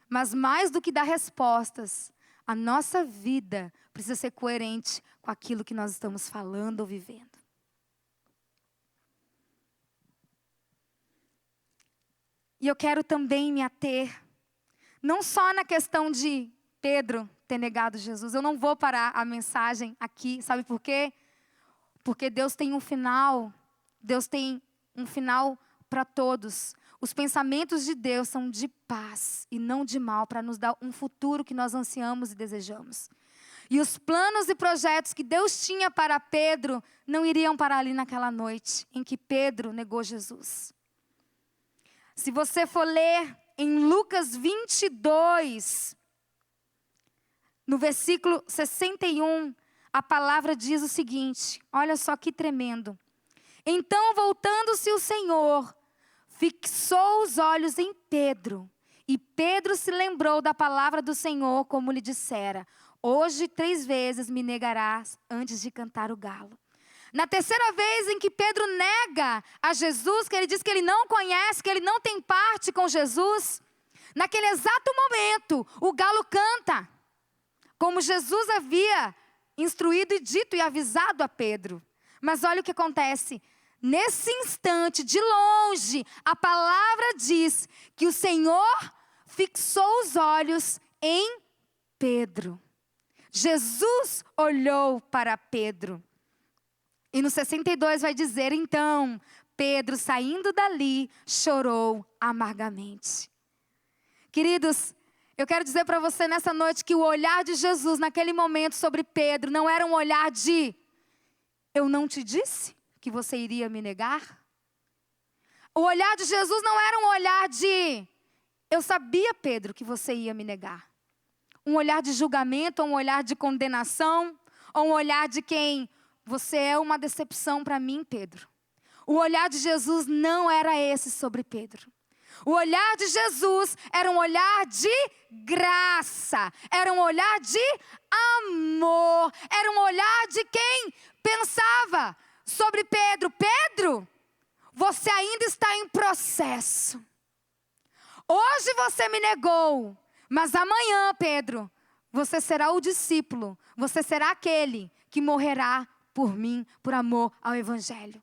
Mas mais do que dar respostas, a nossa vida precisa ser coerente com aquilo que nós estamos falando ou vivendo. E eu quero também me ater não só na questão de Pedro ter negado Jesus. Eu não vou parar a mensagem aqui, sabe por quê? Porque Deus tem um final. Deus tem um final para todos. Os pensamentos de Deus são de paz e não de mal, para nos dar um futuro que nós ansiamos e desejamos. E os planos e projetos que Deus tinha para Pedro não iriam parar ali naquela noite em que Pedro negou Jesus. Se você for ler em Lucas 22, no versículo 61, a palavra diz o seguinte, olha só que tremendo. Então, voltando-se o Senhor, fixou os olhos em Pedro, e Pedro se lembrou da palavra do Senhor, como lhe dissera, hoje 3 vezes me negarás antes de cantar o galo. Na terceira vez em que Pedro nega a Jesus, que ele diz que ele não conhece, que ele não tem parte com Jesus, naquele exato momento, o galo canta, como Jesus havia instruído e dito e avisado a Pedro. Mas olha o que acontece. nesse instante, de longe, a palavra diz que o Senhor fixou os olhos em Pedro. Jesus olhou para Pedro. E no 62 vai dizer, então, Pedro, saindo dali, chorou amargamente. Queridos, eu quero dizer para você nessa noite que o olhar de Jesus naquele momento sobre Pedro não era um olhar de: eu não te disse que você iria me negar? O olhar de Jesus não era um olhar de: eu sabia, Pedro, que você ia me negar. Um olhar de julgamento, ou um olhar de condenação, ou um olhar de quem: você é uma decepção para mim, Pedro. O olhar de Jesus não era esse sobre Pedro. O olhar de Jesus era um olhar de graça, era um olhar de amor, era um olhar de quem pensava sobre Pedro: Pedro, você ainda está em processo. Hoje você me negou, mas amanhã, Pedro, você será o discípulo, você será aquele que morrerá por mim, por amor ao Evangelho.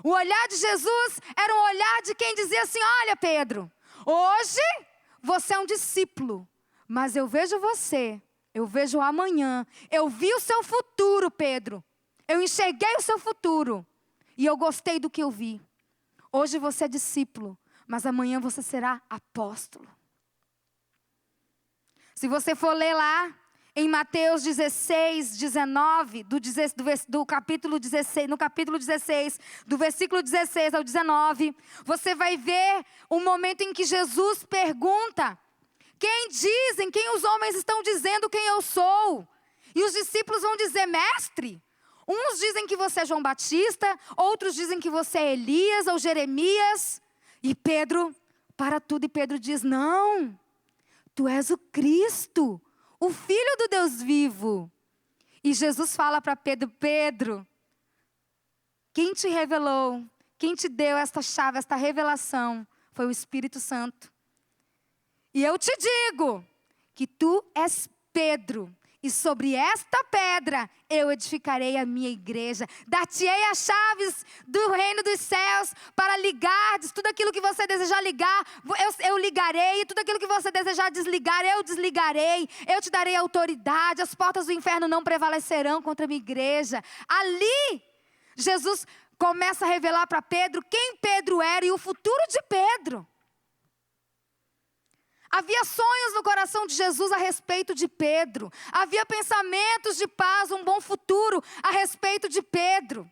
O olhar de Jesus era um olhar de quem dizia assim: olha, Pedro, hoje você é um discípulo, mas eu vejo você, eu vejo amanhã, eu vi o seu futuro, Pedro, eu enxerguei o seu futuro e eu gostei do que eu vi. Hoje você é discípulo, mas amanhã você será apóstolo. Se você for ler lá em Mateus 16, 19, do capítulo 16, no capítulo 16, do versículo 16 ao 19, você vai ver o momento em que Jesus pergunta: quem os homens estão dizendo quem eu sou? E os discípulos vão dizer: mestre, uns dizem que você é João Batista, outros dizem que você é Elias ou Jeremias. E Pedro para tudo e Pedro diz: não, tu és o Cristo, o Filho do Deus vivo. E Jesus fala para Pedro: Pedro, quem te revelou, quem te deu esta chave, esta revelação, foi o Espírito Santo. E eu te digo que tu és Pedro, e sobre esta pedra eu edificarei a minha igreja. Dar-te-ei as chaves do reino dos céus para ligares tudo aquilo que você desejar ligar, eu ligarei. E tudo aquilo que você desejar desligar, eu desligarei. Eu te darei autoridade, as portas do inferno não prevalecerão contra a minha igreja. Ali, Jesus começa a revelar para Pedro quem Pedro era e o futuro de Pedro. Havia sonhos no coração de Jesus a respeito de Pedro. Havia pensamentos de paz, um bom futuro a respeito de Pedro.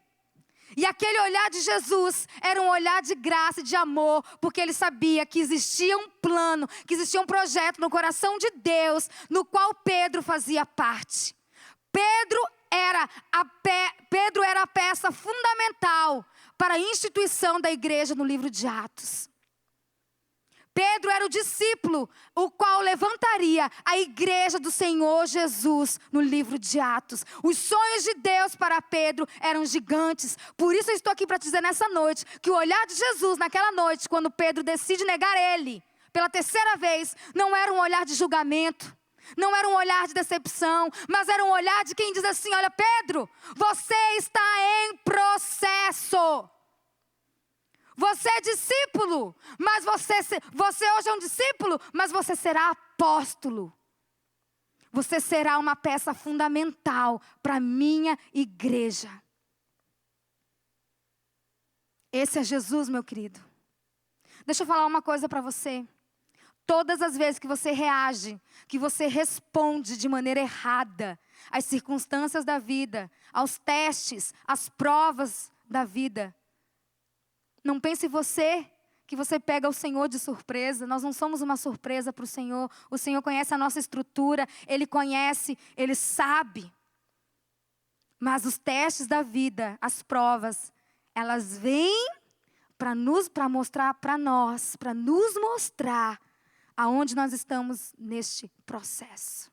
E aquele olhar de Jesus era um olhar de graça e de amor, porque ele sabia que existia um plano, que existia um projeto no coração de Deus, no qual Pedro fazia parte. Pedro era a peça fundamental para a instituição da igreja no livro de Atos. Pedro era o discípulo, o qual levantaria a igreja do Senhor Jesus no livro de Atos. Os sonhos de Deus para Pedro eram gigantes. Por isso eu estou aqui para te dizer nessa noite, que o olhar de Jesus naquela noite, quando Pedro decide negar ele, pela terceira vez, não era um olhar de julgamento, não era um olhar de decepção, mas era um olhar de quem diz assim: olha, Pedro, você está em processo. Você é discípulo, mas você hoje é um discípulo, mas você será apóstolo. Você será uma peça fundamental para a minha igreja. Esse é Jesus, meu querido. Deixa eu falar uma coisa para você. Todas as vezes que você reage, que você responde de maneira errada às circunstâncias da vida, aos testes, às provas da vida, não pense que você pega o Senhor de surpresa. Nós não somos uma surpresa para o Senhor. O Senhor conhece a nossa estrutura, Ele conhece, Ele sabe. Mas os testes da vida, as provas, elas vêm para mostrar para nós, para nos mostrar aonde nós estamos neste processo.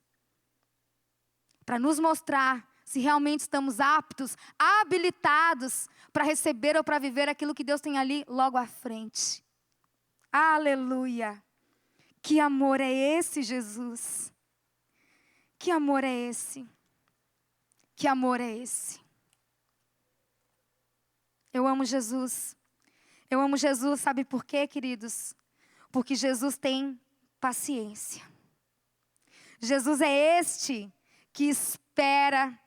Para nos mostrar se realmente estamos aptos, habilitados para receber ou para viver aquilo que Deus tem ali logo à frente. Aleluia! Que amor é esse, Jesus? Que amor é esse? Que amor é esse? Eu amo Jesus. Eu amo Jesus, sabe por quê, queridos? Porque Jesus tem paciência. Jesus é este que espera,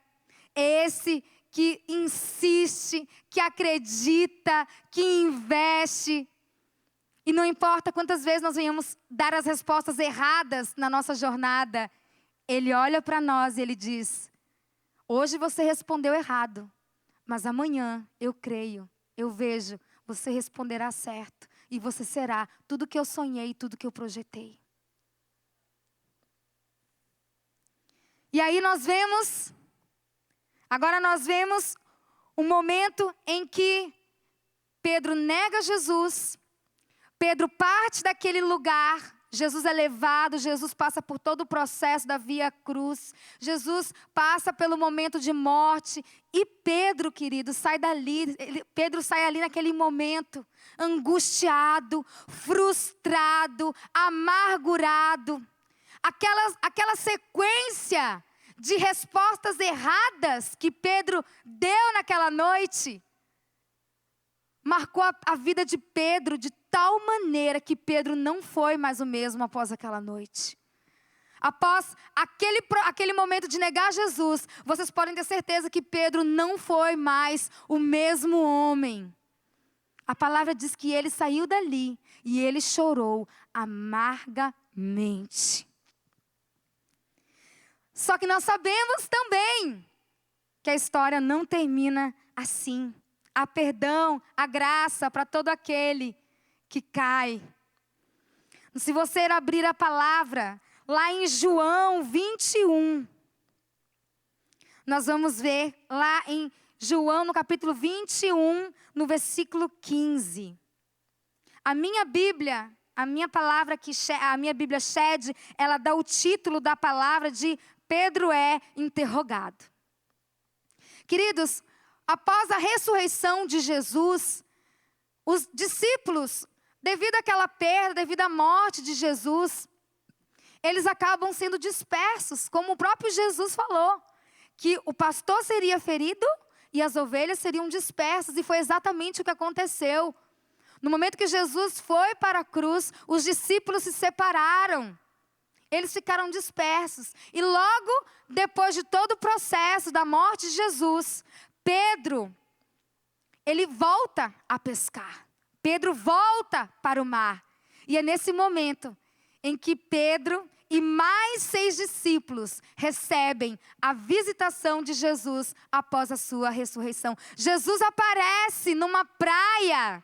é esse que insiste, que acredita, que investe. E não importa quantas vezes nós venhamos dar as respostas erradas na nossa jornada, Ele olha para nós e Ele diz: hoje você respondeu errado, mas amanhã eu creio, eu vejo, você responderá certo. E você será tudo que eu sonhei, tudo que eu projetei. E aí agora nós vemos o momento em que Pedro nega Jesus. Pedro parte daquele lugar, Jesus é levado, Jesus passa por todo o processo da via cruz. Jesus passa pelo momento de morte. E Pedro, querido, sai dali. Pedro sai ali naquele momento, angustiado, frustrado, amargurado. Aquela sequência de respostas erradas que Pedro deu naquela noite marcou a vida de Pedro de tal maneira que Pedro não foi mais o mesmo após aquela noite. Após aquele momento de negar Jesus, vocês podem ter certeza que Pedro não foi mais o mesmo homem. A palavra diz que ele saiu dali e ele chorou amargamente. Só que nós sabemos também que a história não termina assim. Há perdão, há graça para todo aquele que cai. Se você abrir a palavra, lá em João 21, nós vamos ver lá em João, no capítulo 21, no versículo 15. A minha Bíblia Shed, ela dá o título da palavra de Pedro é interrogado. Queridos, após a ressurreição de Jesus, os discípulos, devido àquela perda, devido à morte de Jesus, eles acabam sendo dispersos, como o próprio Jesus falou, que o pastor seria ferido e as ovelhas seriam dispersas, e foi exatamente o que aconteceu. No momento que Jesus foi para a cruz, os discípulos se separaram. Eles ficaram dispersos. E logo depois de todo o processo da morte de Jesus, Pedro, ele volta a pescar. Pedro volta para o mar. E é nesse momento em que Pedro e mais 6 discípulos recebem a visitação de Jesus após a sua ressurreição. Jesus aparece numa praia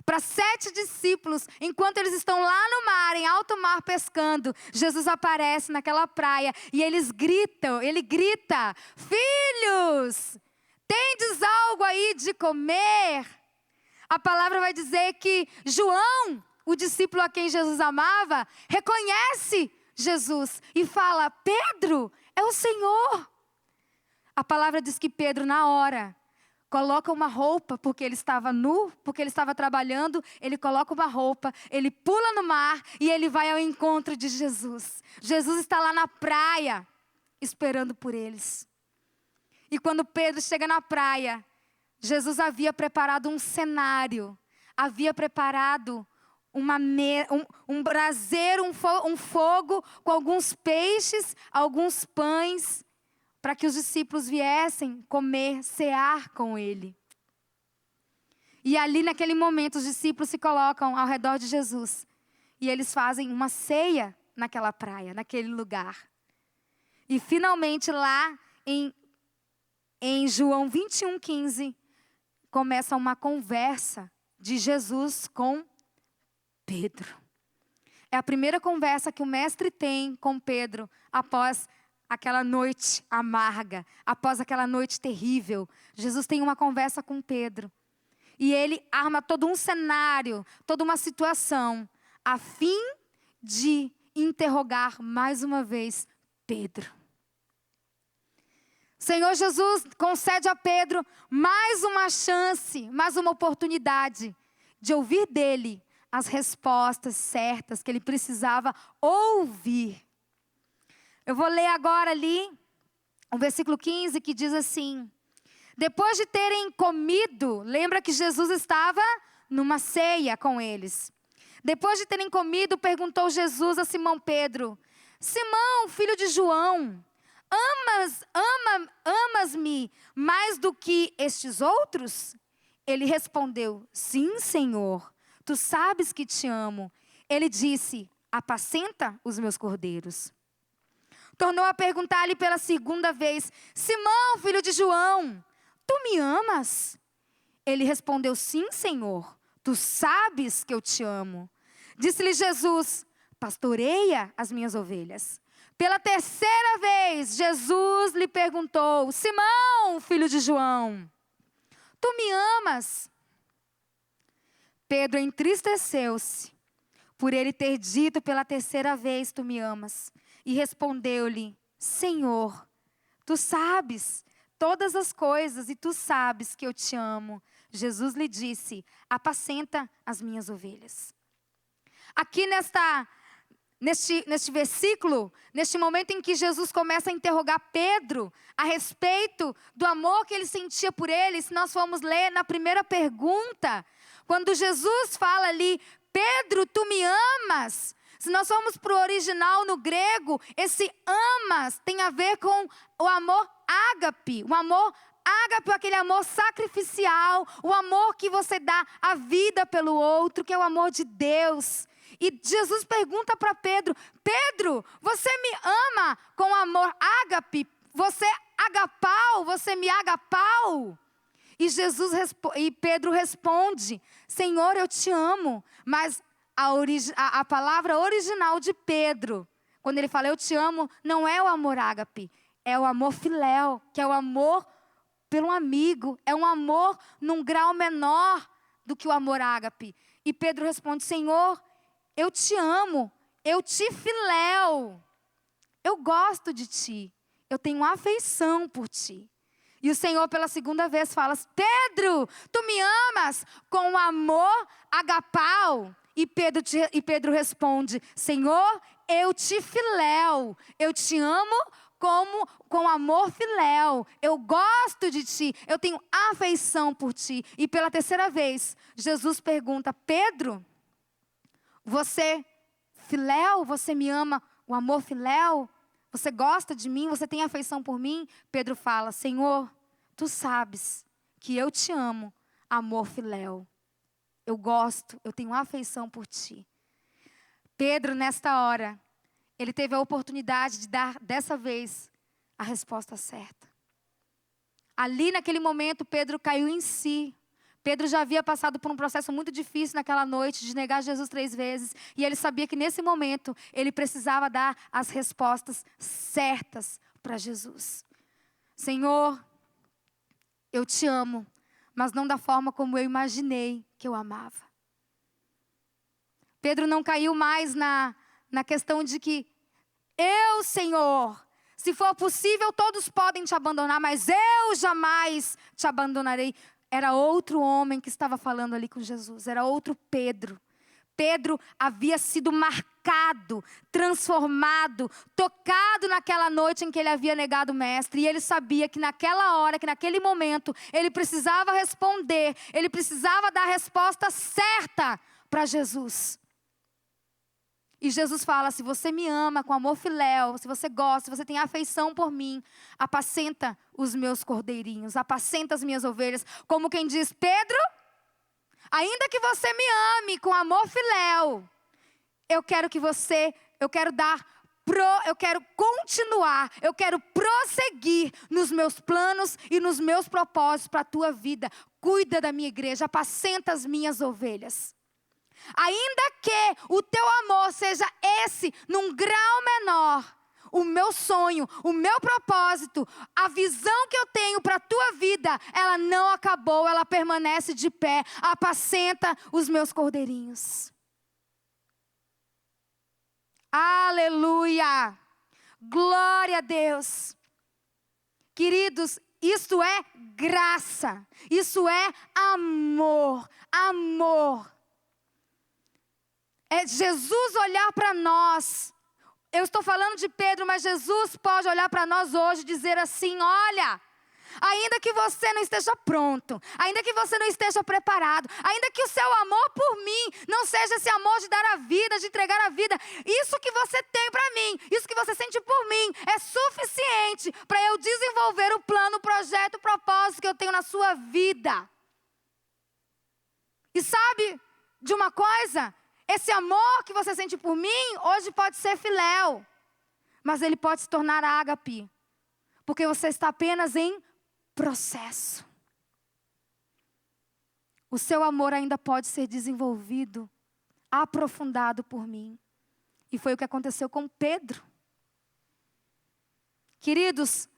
para 7 discípulos, enquanto eles estão lá no mar, em alto mar, pescando. Jesus aparece naquela praia e ele grita: filhos, tendes algo aí de comer? A palavra vai dizer que João, o discípulo a quem Jesus amava, reconhece Jesus e fala: Pedro, é o Senhor. A palavra diz que Pedro, na hora, coloca uma roupa, porque ele estava nu, porque ele estava trabalhando, ele coloca uma roupa, ele pula no mar e ele vai ao encontro de Jesus. Jesus está lá na praia, esperando por eles. E quando Pedro chega na praia, Jesus havia preparado um cenário, havia preparado um braseiro, um fogo com alguns peixes, alguns pães, para que os discípulos viessem comer, cear com ele. E ali naquele momento os discípulos se colocam ao redor de Jesus. E eles fazem uma ceia naquela praia, naquele lugar. E finalmente lá em João 21:15, começa uma conversa de Jesus com Pedro. É a primeira conversa que o mestre tem com Pedro após aquela noite amarga, após aquela noite terrível. Jesus tem uma conversa com Pedro. E ele arma todo um cenário, toda uma situação, a fim de interrogar mais uma vez Pedro. O Senhor Jesus concede a Pedro mais uma chance, mais uma oportunidade de ouvir dele as respostas certas que ele precisava ouvir. Eu vou ler agora ali o versículo 15, que diz assim: Depois de terem comido, lembra que Jesus estava numa ceia com eles. Depois de terem comido, perguntou Jesus a Simão Pedro: Simão, filho de João, amas-me mais do que estes outros? Ele respondeu: Sim, Senhor, tu sabes que te amo. Ele disse: apacenta os meus cordeiros. Tornou a perguntar-lhe pela segunda vez: Simão, filho de João, tu me amas? Ele respondeu: Sim, Senhor, tu sabes que eu te amo. Disse-lhe Jesus: pastoreia as minhas ovelhas. Pela terceira vez, Jesus lhe perguntou: Simão, filho de João, tu me amas? Pedro entristeceu-se por ele ter dito pela terceira vez: tu me amas. E respondeu-lhe: Senhor, tu sabes todas as coisas e tu sabes que eu te amo. Jesus lhe disse: apacenta as minhas ovelhas. Aqui neste versículo, neste momento em que Jesus começa a interrogar Pedro a respeito do amor que ele sentia por ele, se nós formos ler na primeira pergunta, quando Jesus fala ali: Pedro, tu me amas? Se nós formos para o original no grego, esse amas tem a ver com o amor ágape. O amor ágape é aquele amor sacrificial, o amor que você dá a vida pelo outro, que é o amor de Deus. E Jesus pergunta para Pedro: Pedro, você me ama com amor ágape? Você agapau? Você me agapau? E Pedro responde: Senhor, eu te amo. Mas a palavra original de Pedro, quando ele fala eu te amo, não é o amor ágape, é o amor filéu, que é o amor pelo amigo, é um amor num grau menor do que o amor ágape. E Pedro responde: Senhor, eu te amo, eu te filéu, eu gosto de ti, eu tenho afeição por ti. E o Senhor pela segunda vez fala: Pedro, tu me amas com amor agapau? E Pedro responde: Senhor, eu te filéu, eu te amo com amor filéu, eu gosto de ti, eu tenho afeição por ti. E pela terceira vez, Jesus pergunta: Pedro, você filéu, você me ama, o amor filéu? Você gosta de mim, você tem afeição por mim? Pedro fala: Senhor, tu sabes que eu te amo, amor filéu. Eu gosto, eu tenho afeição por ti. Pedro, nesta hora, ele teve a oportunidade de dar, dessa vez, a resposta certa. Ali, naquele momento, Pedro caiu em si. Pedro já havia passado por um processo muito difícil naquela noite, de negar Jesus 3 vezes. E ele sabia que, nesse momento, ele precisava dar as respostas certas para Jesus. Senhor, eu te amo, mas não da forma como eu imaginei que eu amava. Pedro não caiu mais na questão de que eu, Senhor, se for possível, todos podem te abandonar, mas eu jamais te abandonarei. Era outro homem que estava falando ali com Jesus, era outro Pedro. Pedro havia sido marcado, transformado, tocado naquela noite em que ele havia negado o mestre. E ele sabia que naquela hora, que naquele momento, ele precisava responder, ele precisava dar a resposta certa para Jesus. E Jesus fala: se você me ama com amor filéu, se você gosta, se você tem afeição por mim, apacenta os meus cordeirinhos, apacenta as minhas ovelhas. Como quem diz: Pedro, ainda que você me ame com amor filéu, eu quero continuar, eu quero prosseguir nos meus planos e nos meus propósitos para a tua vida. Cuida da minha igreja, apacenta as minhas ovelhas. Ainda que o teu amor seja esse, num grau menor, o meu sonho, o meu propósito, a visão que eu tenho para a tua vida, ela não acabou, ela permanece de pé. Apacenta os meus cordeirinhos. Aleluia! Glória a Deus! Queridos, isso é graça, isso é amor, amor. É Jesus olhar para nós. Eu estou falando de Pedro, mas Jesus pode olhar para nós hoje e dizer assim: olha, ainda que você não esteja pronto, ainda que você não esteja preparado, ainda que o seu amor por mim não seja esse amor de dar a vida, de entregar a vida, isso que você tem para mim, isso que você sente por mim, é suficiente para eu desenvolver o plano, o projeto, o propósito que eu tenho na sua vida. E sabe de uma coisa? Esse amor que você sente por mim, hoje pode ser filéu, mas ele pode se tornar ágape, porque você está apenas em processo. O seu amor ainda pode ser desenvolvido, aprofundado por mim. E foi o que aconteceu com Pedro. Queridos,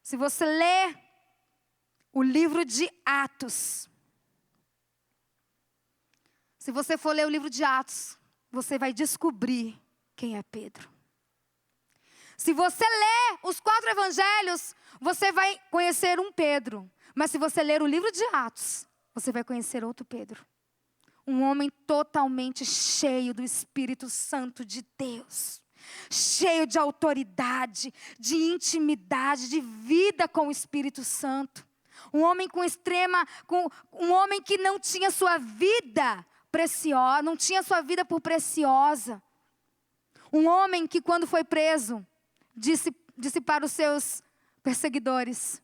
se você ler o livro de Atos, se você for ler o livro de Atos, você vai descobrir quem é Pedro. Se você ler os 4 evangelhos, você vai conhecer um Pedro. Mas se você ler o livro de Atos, você vai conhecer outro Pedro. Um homem totalmente cheio do Espírito Santo de Deus. Cheio de autoridade, de intimidade, de vida com o Espírito Santo. Um homem um homem que não tinha sua vida preciosa, não tinha sua vida por preciosa. Um homem que quando foi preso, disse para os seus perseguidores: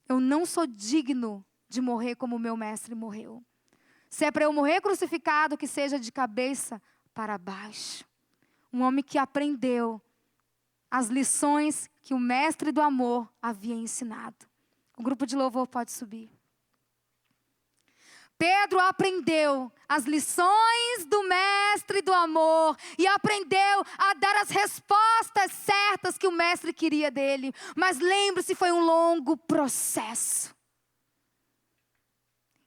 eu não sou digno de morrer como o meu mestre morreu. Se é para eu morrer crucificado, que seja de cabeça para baixo. Um homem que aprendeu as lições que o mestre do amor havia ensinado. O grupo de louvor pode subir. Pedro aprendeu as lições do mestre do amor e aprendeu a dar as respostas certas que o mestre queria dele. Mas lembre-se, foi um longo processo.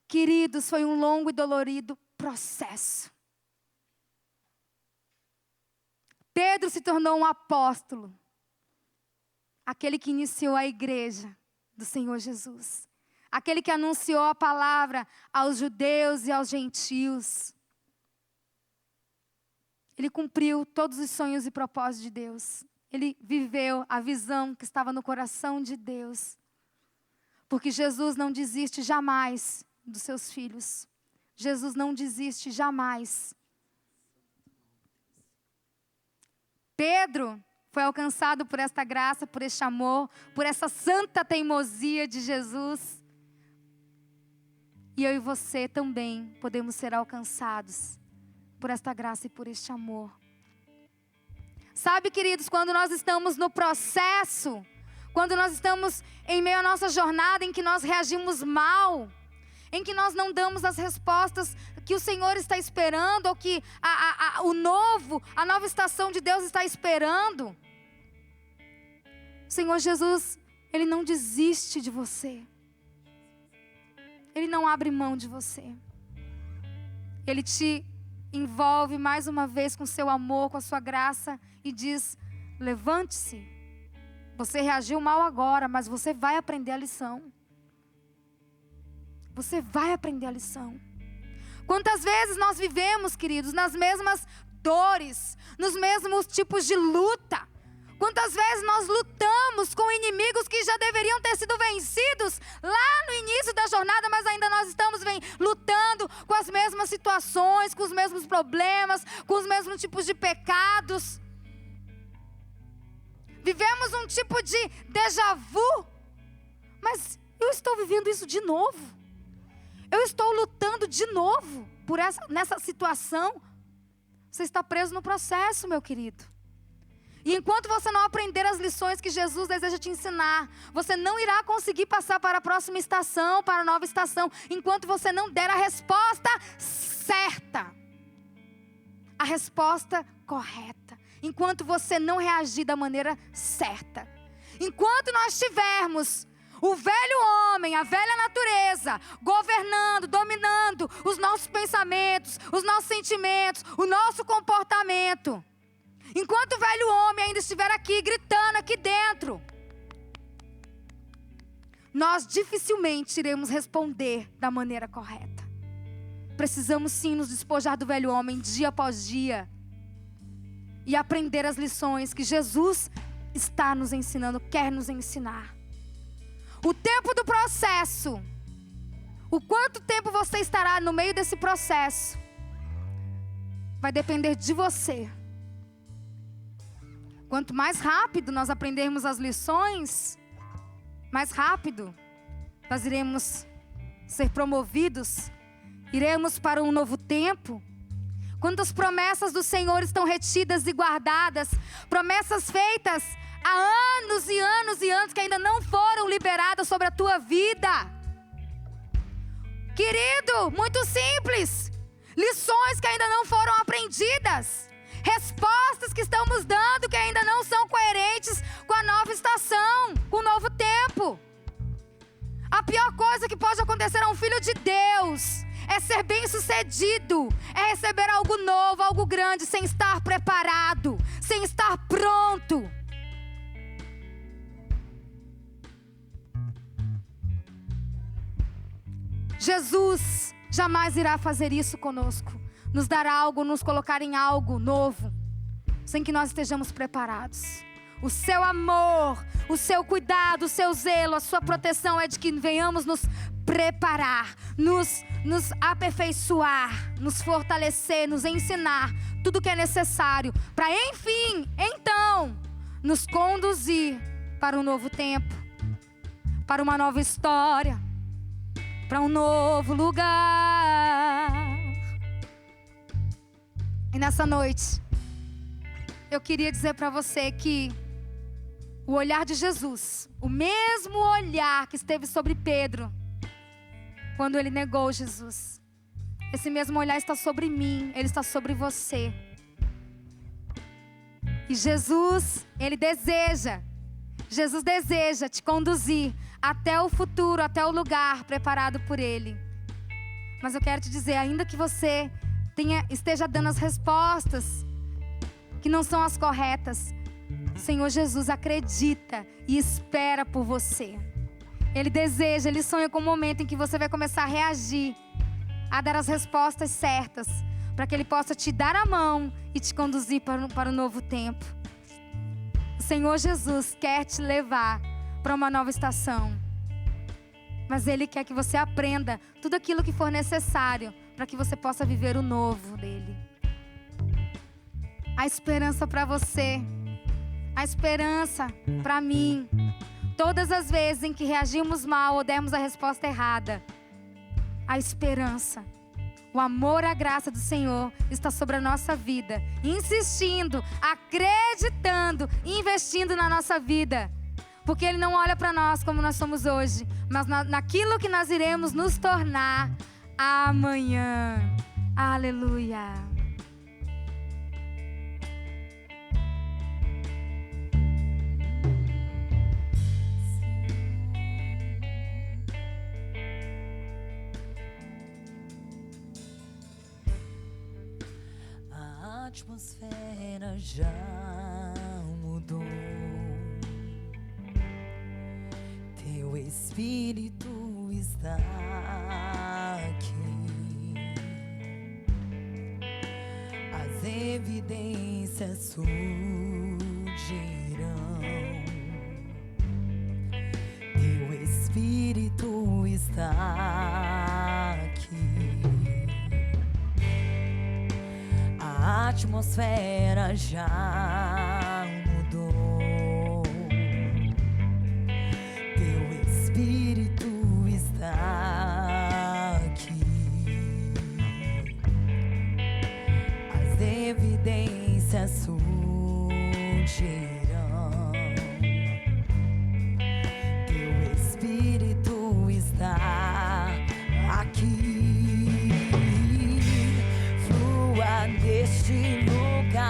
Queridos, foi um longo e dolorido processo. Pedro se tornou um apóstolo, aquele que iniciou a igreja do Senhor Jesus. Aquele que anunciou a palavra aos judeus e aos gentios. Ele cumpriu todos os sonhos e propósitos de Deus. Ele viveu a visão que estava no coração de Deus. Porque Jesus não desiste jamais dos seus filhos. Jesus não desiste jamais. Pedro foi alcançado por esta graça, por este amor, por essa santa teimosia de Jesus. E eu e você também podemos ser alcançados por esta graça e por este amor. Sabe, queridos, quando nós estamos no processo, quando nós estamos em meio à nossa jornada em que nós reagimos mal, em que nós não damos as respostas que o Senhor está esperando, ou que a nova estação de Deus está esperando, o Senhor Jesus, Ele não desiste de você. Ele não abre mão de você. Ele te envolve mais uma vez com seu amor, com a sua graça e diz: levante-se. Você reagiu mal agora, mas você vai aprender a lição. Você vai aprender a lição. Quantas vezes nós vivemos, queridos, nas mesmas dores, nos mesmos tipos de luta? Quantas vezes nós lutamos com inimigos que já deveriam ter sido vencidos lá no início da jornada, mas ainda nós estamos lutando com as mesmas situações, com os mesmos problemas, com os mesmos tipos de pecados. Vivemos um tipo de déjà vu, mas eu estou vivendo isso de novo. Eu estou lutando de novo nessa situação. Você está preso no processo, meu querido. E enquanto você não aprender as lições que Jesus deseja te ensinar, você não irá conseguir passar para a próxima estação, para a nova estação, enquanto você não der a resposta certa. A resposta correta. Enquanto você não reagir da maneira certa. Enquanto nós tivermos o velho homem, a velha natureza, governando, dominando os nossos pensamentos, os nossos sentimentos, o nosso comportamento. Enquanto o velho homem ainda estiver aqui, gritando aqui dentro, nós dificilmente iremos responder da maneira correta. Precisamos sim nos despojar do velho homem dia após dia e aprender as lições que Jesus está nos ensinando, quer nos ensinar. O tempo do processo, o quanto tempo você estará no meio desse processo, vai depender de você. Quanto mais rápido nós aprendermos as lições, mais rápido nós iremos ser promovidos, iremos para um novo tempo. Quantas promessas do Senhor estão retidas e guardadas, promessas feitas há anos e anos e anos que ainda não foram liberadas sobre a tua vida. Querido, muito simples, lições que ainda não foram aprendidas, respostas que estamos dando que ainda não são coerentes com a nova estação, com o novo tempo. A pior coisa que pode acontecer a um filho de Deus é ser bem-sucedido, é receber algo novo, algo grande, sem estar preparado, sem estar pronto. Jesus jamais irá fazer isso conosco, nos dar algo, nos colocar em algo novo, sem que nós estejamos preparados. O seu amor, o seu cuidado, o seu zelo, a sua proteção é de que venhamos nos preparar, nos aperfeiçoar, nos fortalecer, nos ensinar tudo o que é necessário para, enfim, então, nos conduzir para um novo tempo, para uma nova história, para um novo lugar. E nessa noite, eu queria dizer para você que o olhar de Jesus, o mesmo olhar que esteve sobre Pedro, quando ele negou Jesus, esse mesmo olhar está sobre mim, ele está sobre você. E Jesus deseja te conduzir até o futuro, até o lugar preparado por Ele. Mas eu quero te dizer, ainda que você esteja dando as respostas que não são as corretas, o Senhor Jesus acredita e espera por você. Ele deseja, Ele sonha com o momento em que você vai começar a reagir, a dar as respostas certas, para que Ele possa te dar a mão e te conduzir para um novo tempo. O Senhor Jesus quer te levar para uma nova estação, mas Ele quer que você aprenda tudo aquilo que for necessário para que você possa viver o novo dEle. A esperança para você, a esperança para mim. Todas as vezes em que reagimos mal ou demos a resposta errada, a esperança, o amor, a graça do Senhor está sobre a nossa vida, insistindo, acreditando, investindo na nossa vida. Porque Ele não olha para nós como nós somos hoje, mas naquilo que nós iremos nos tornar amanhã. Aleluia. A atmosfera já mudou. Teu Espírito está aqui. As evidências surgirão. Teu Espírito está aqui. A atmosfera já mudou. Teu Espírito está aqui. As evidências surgirão.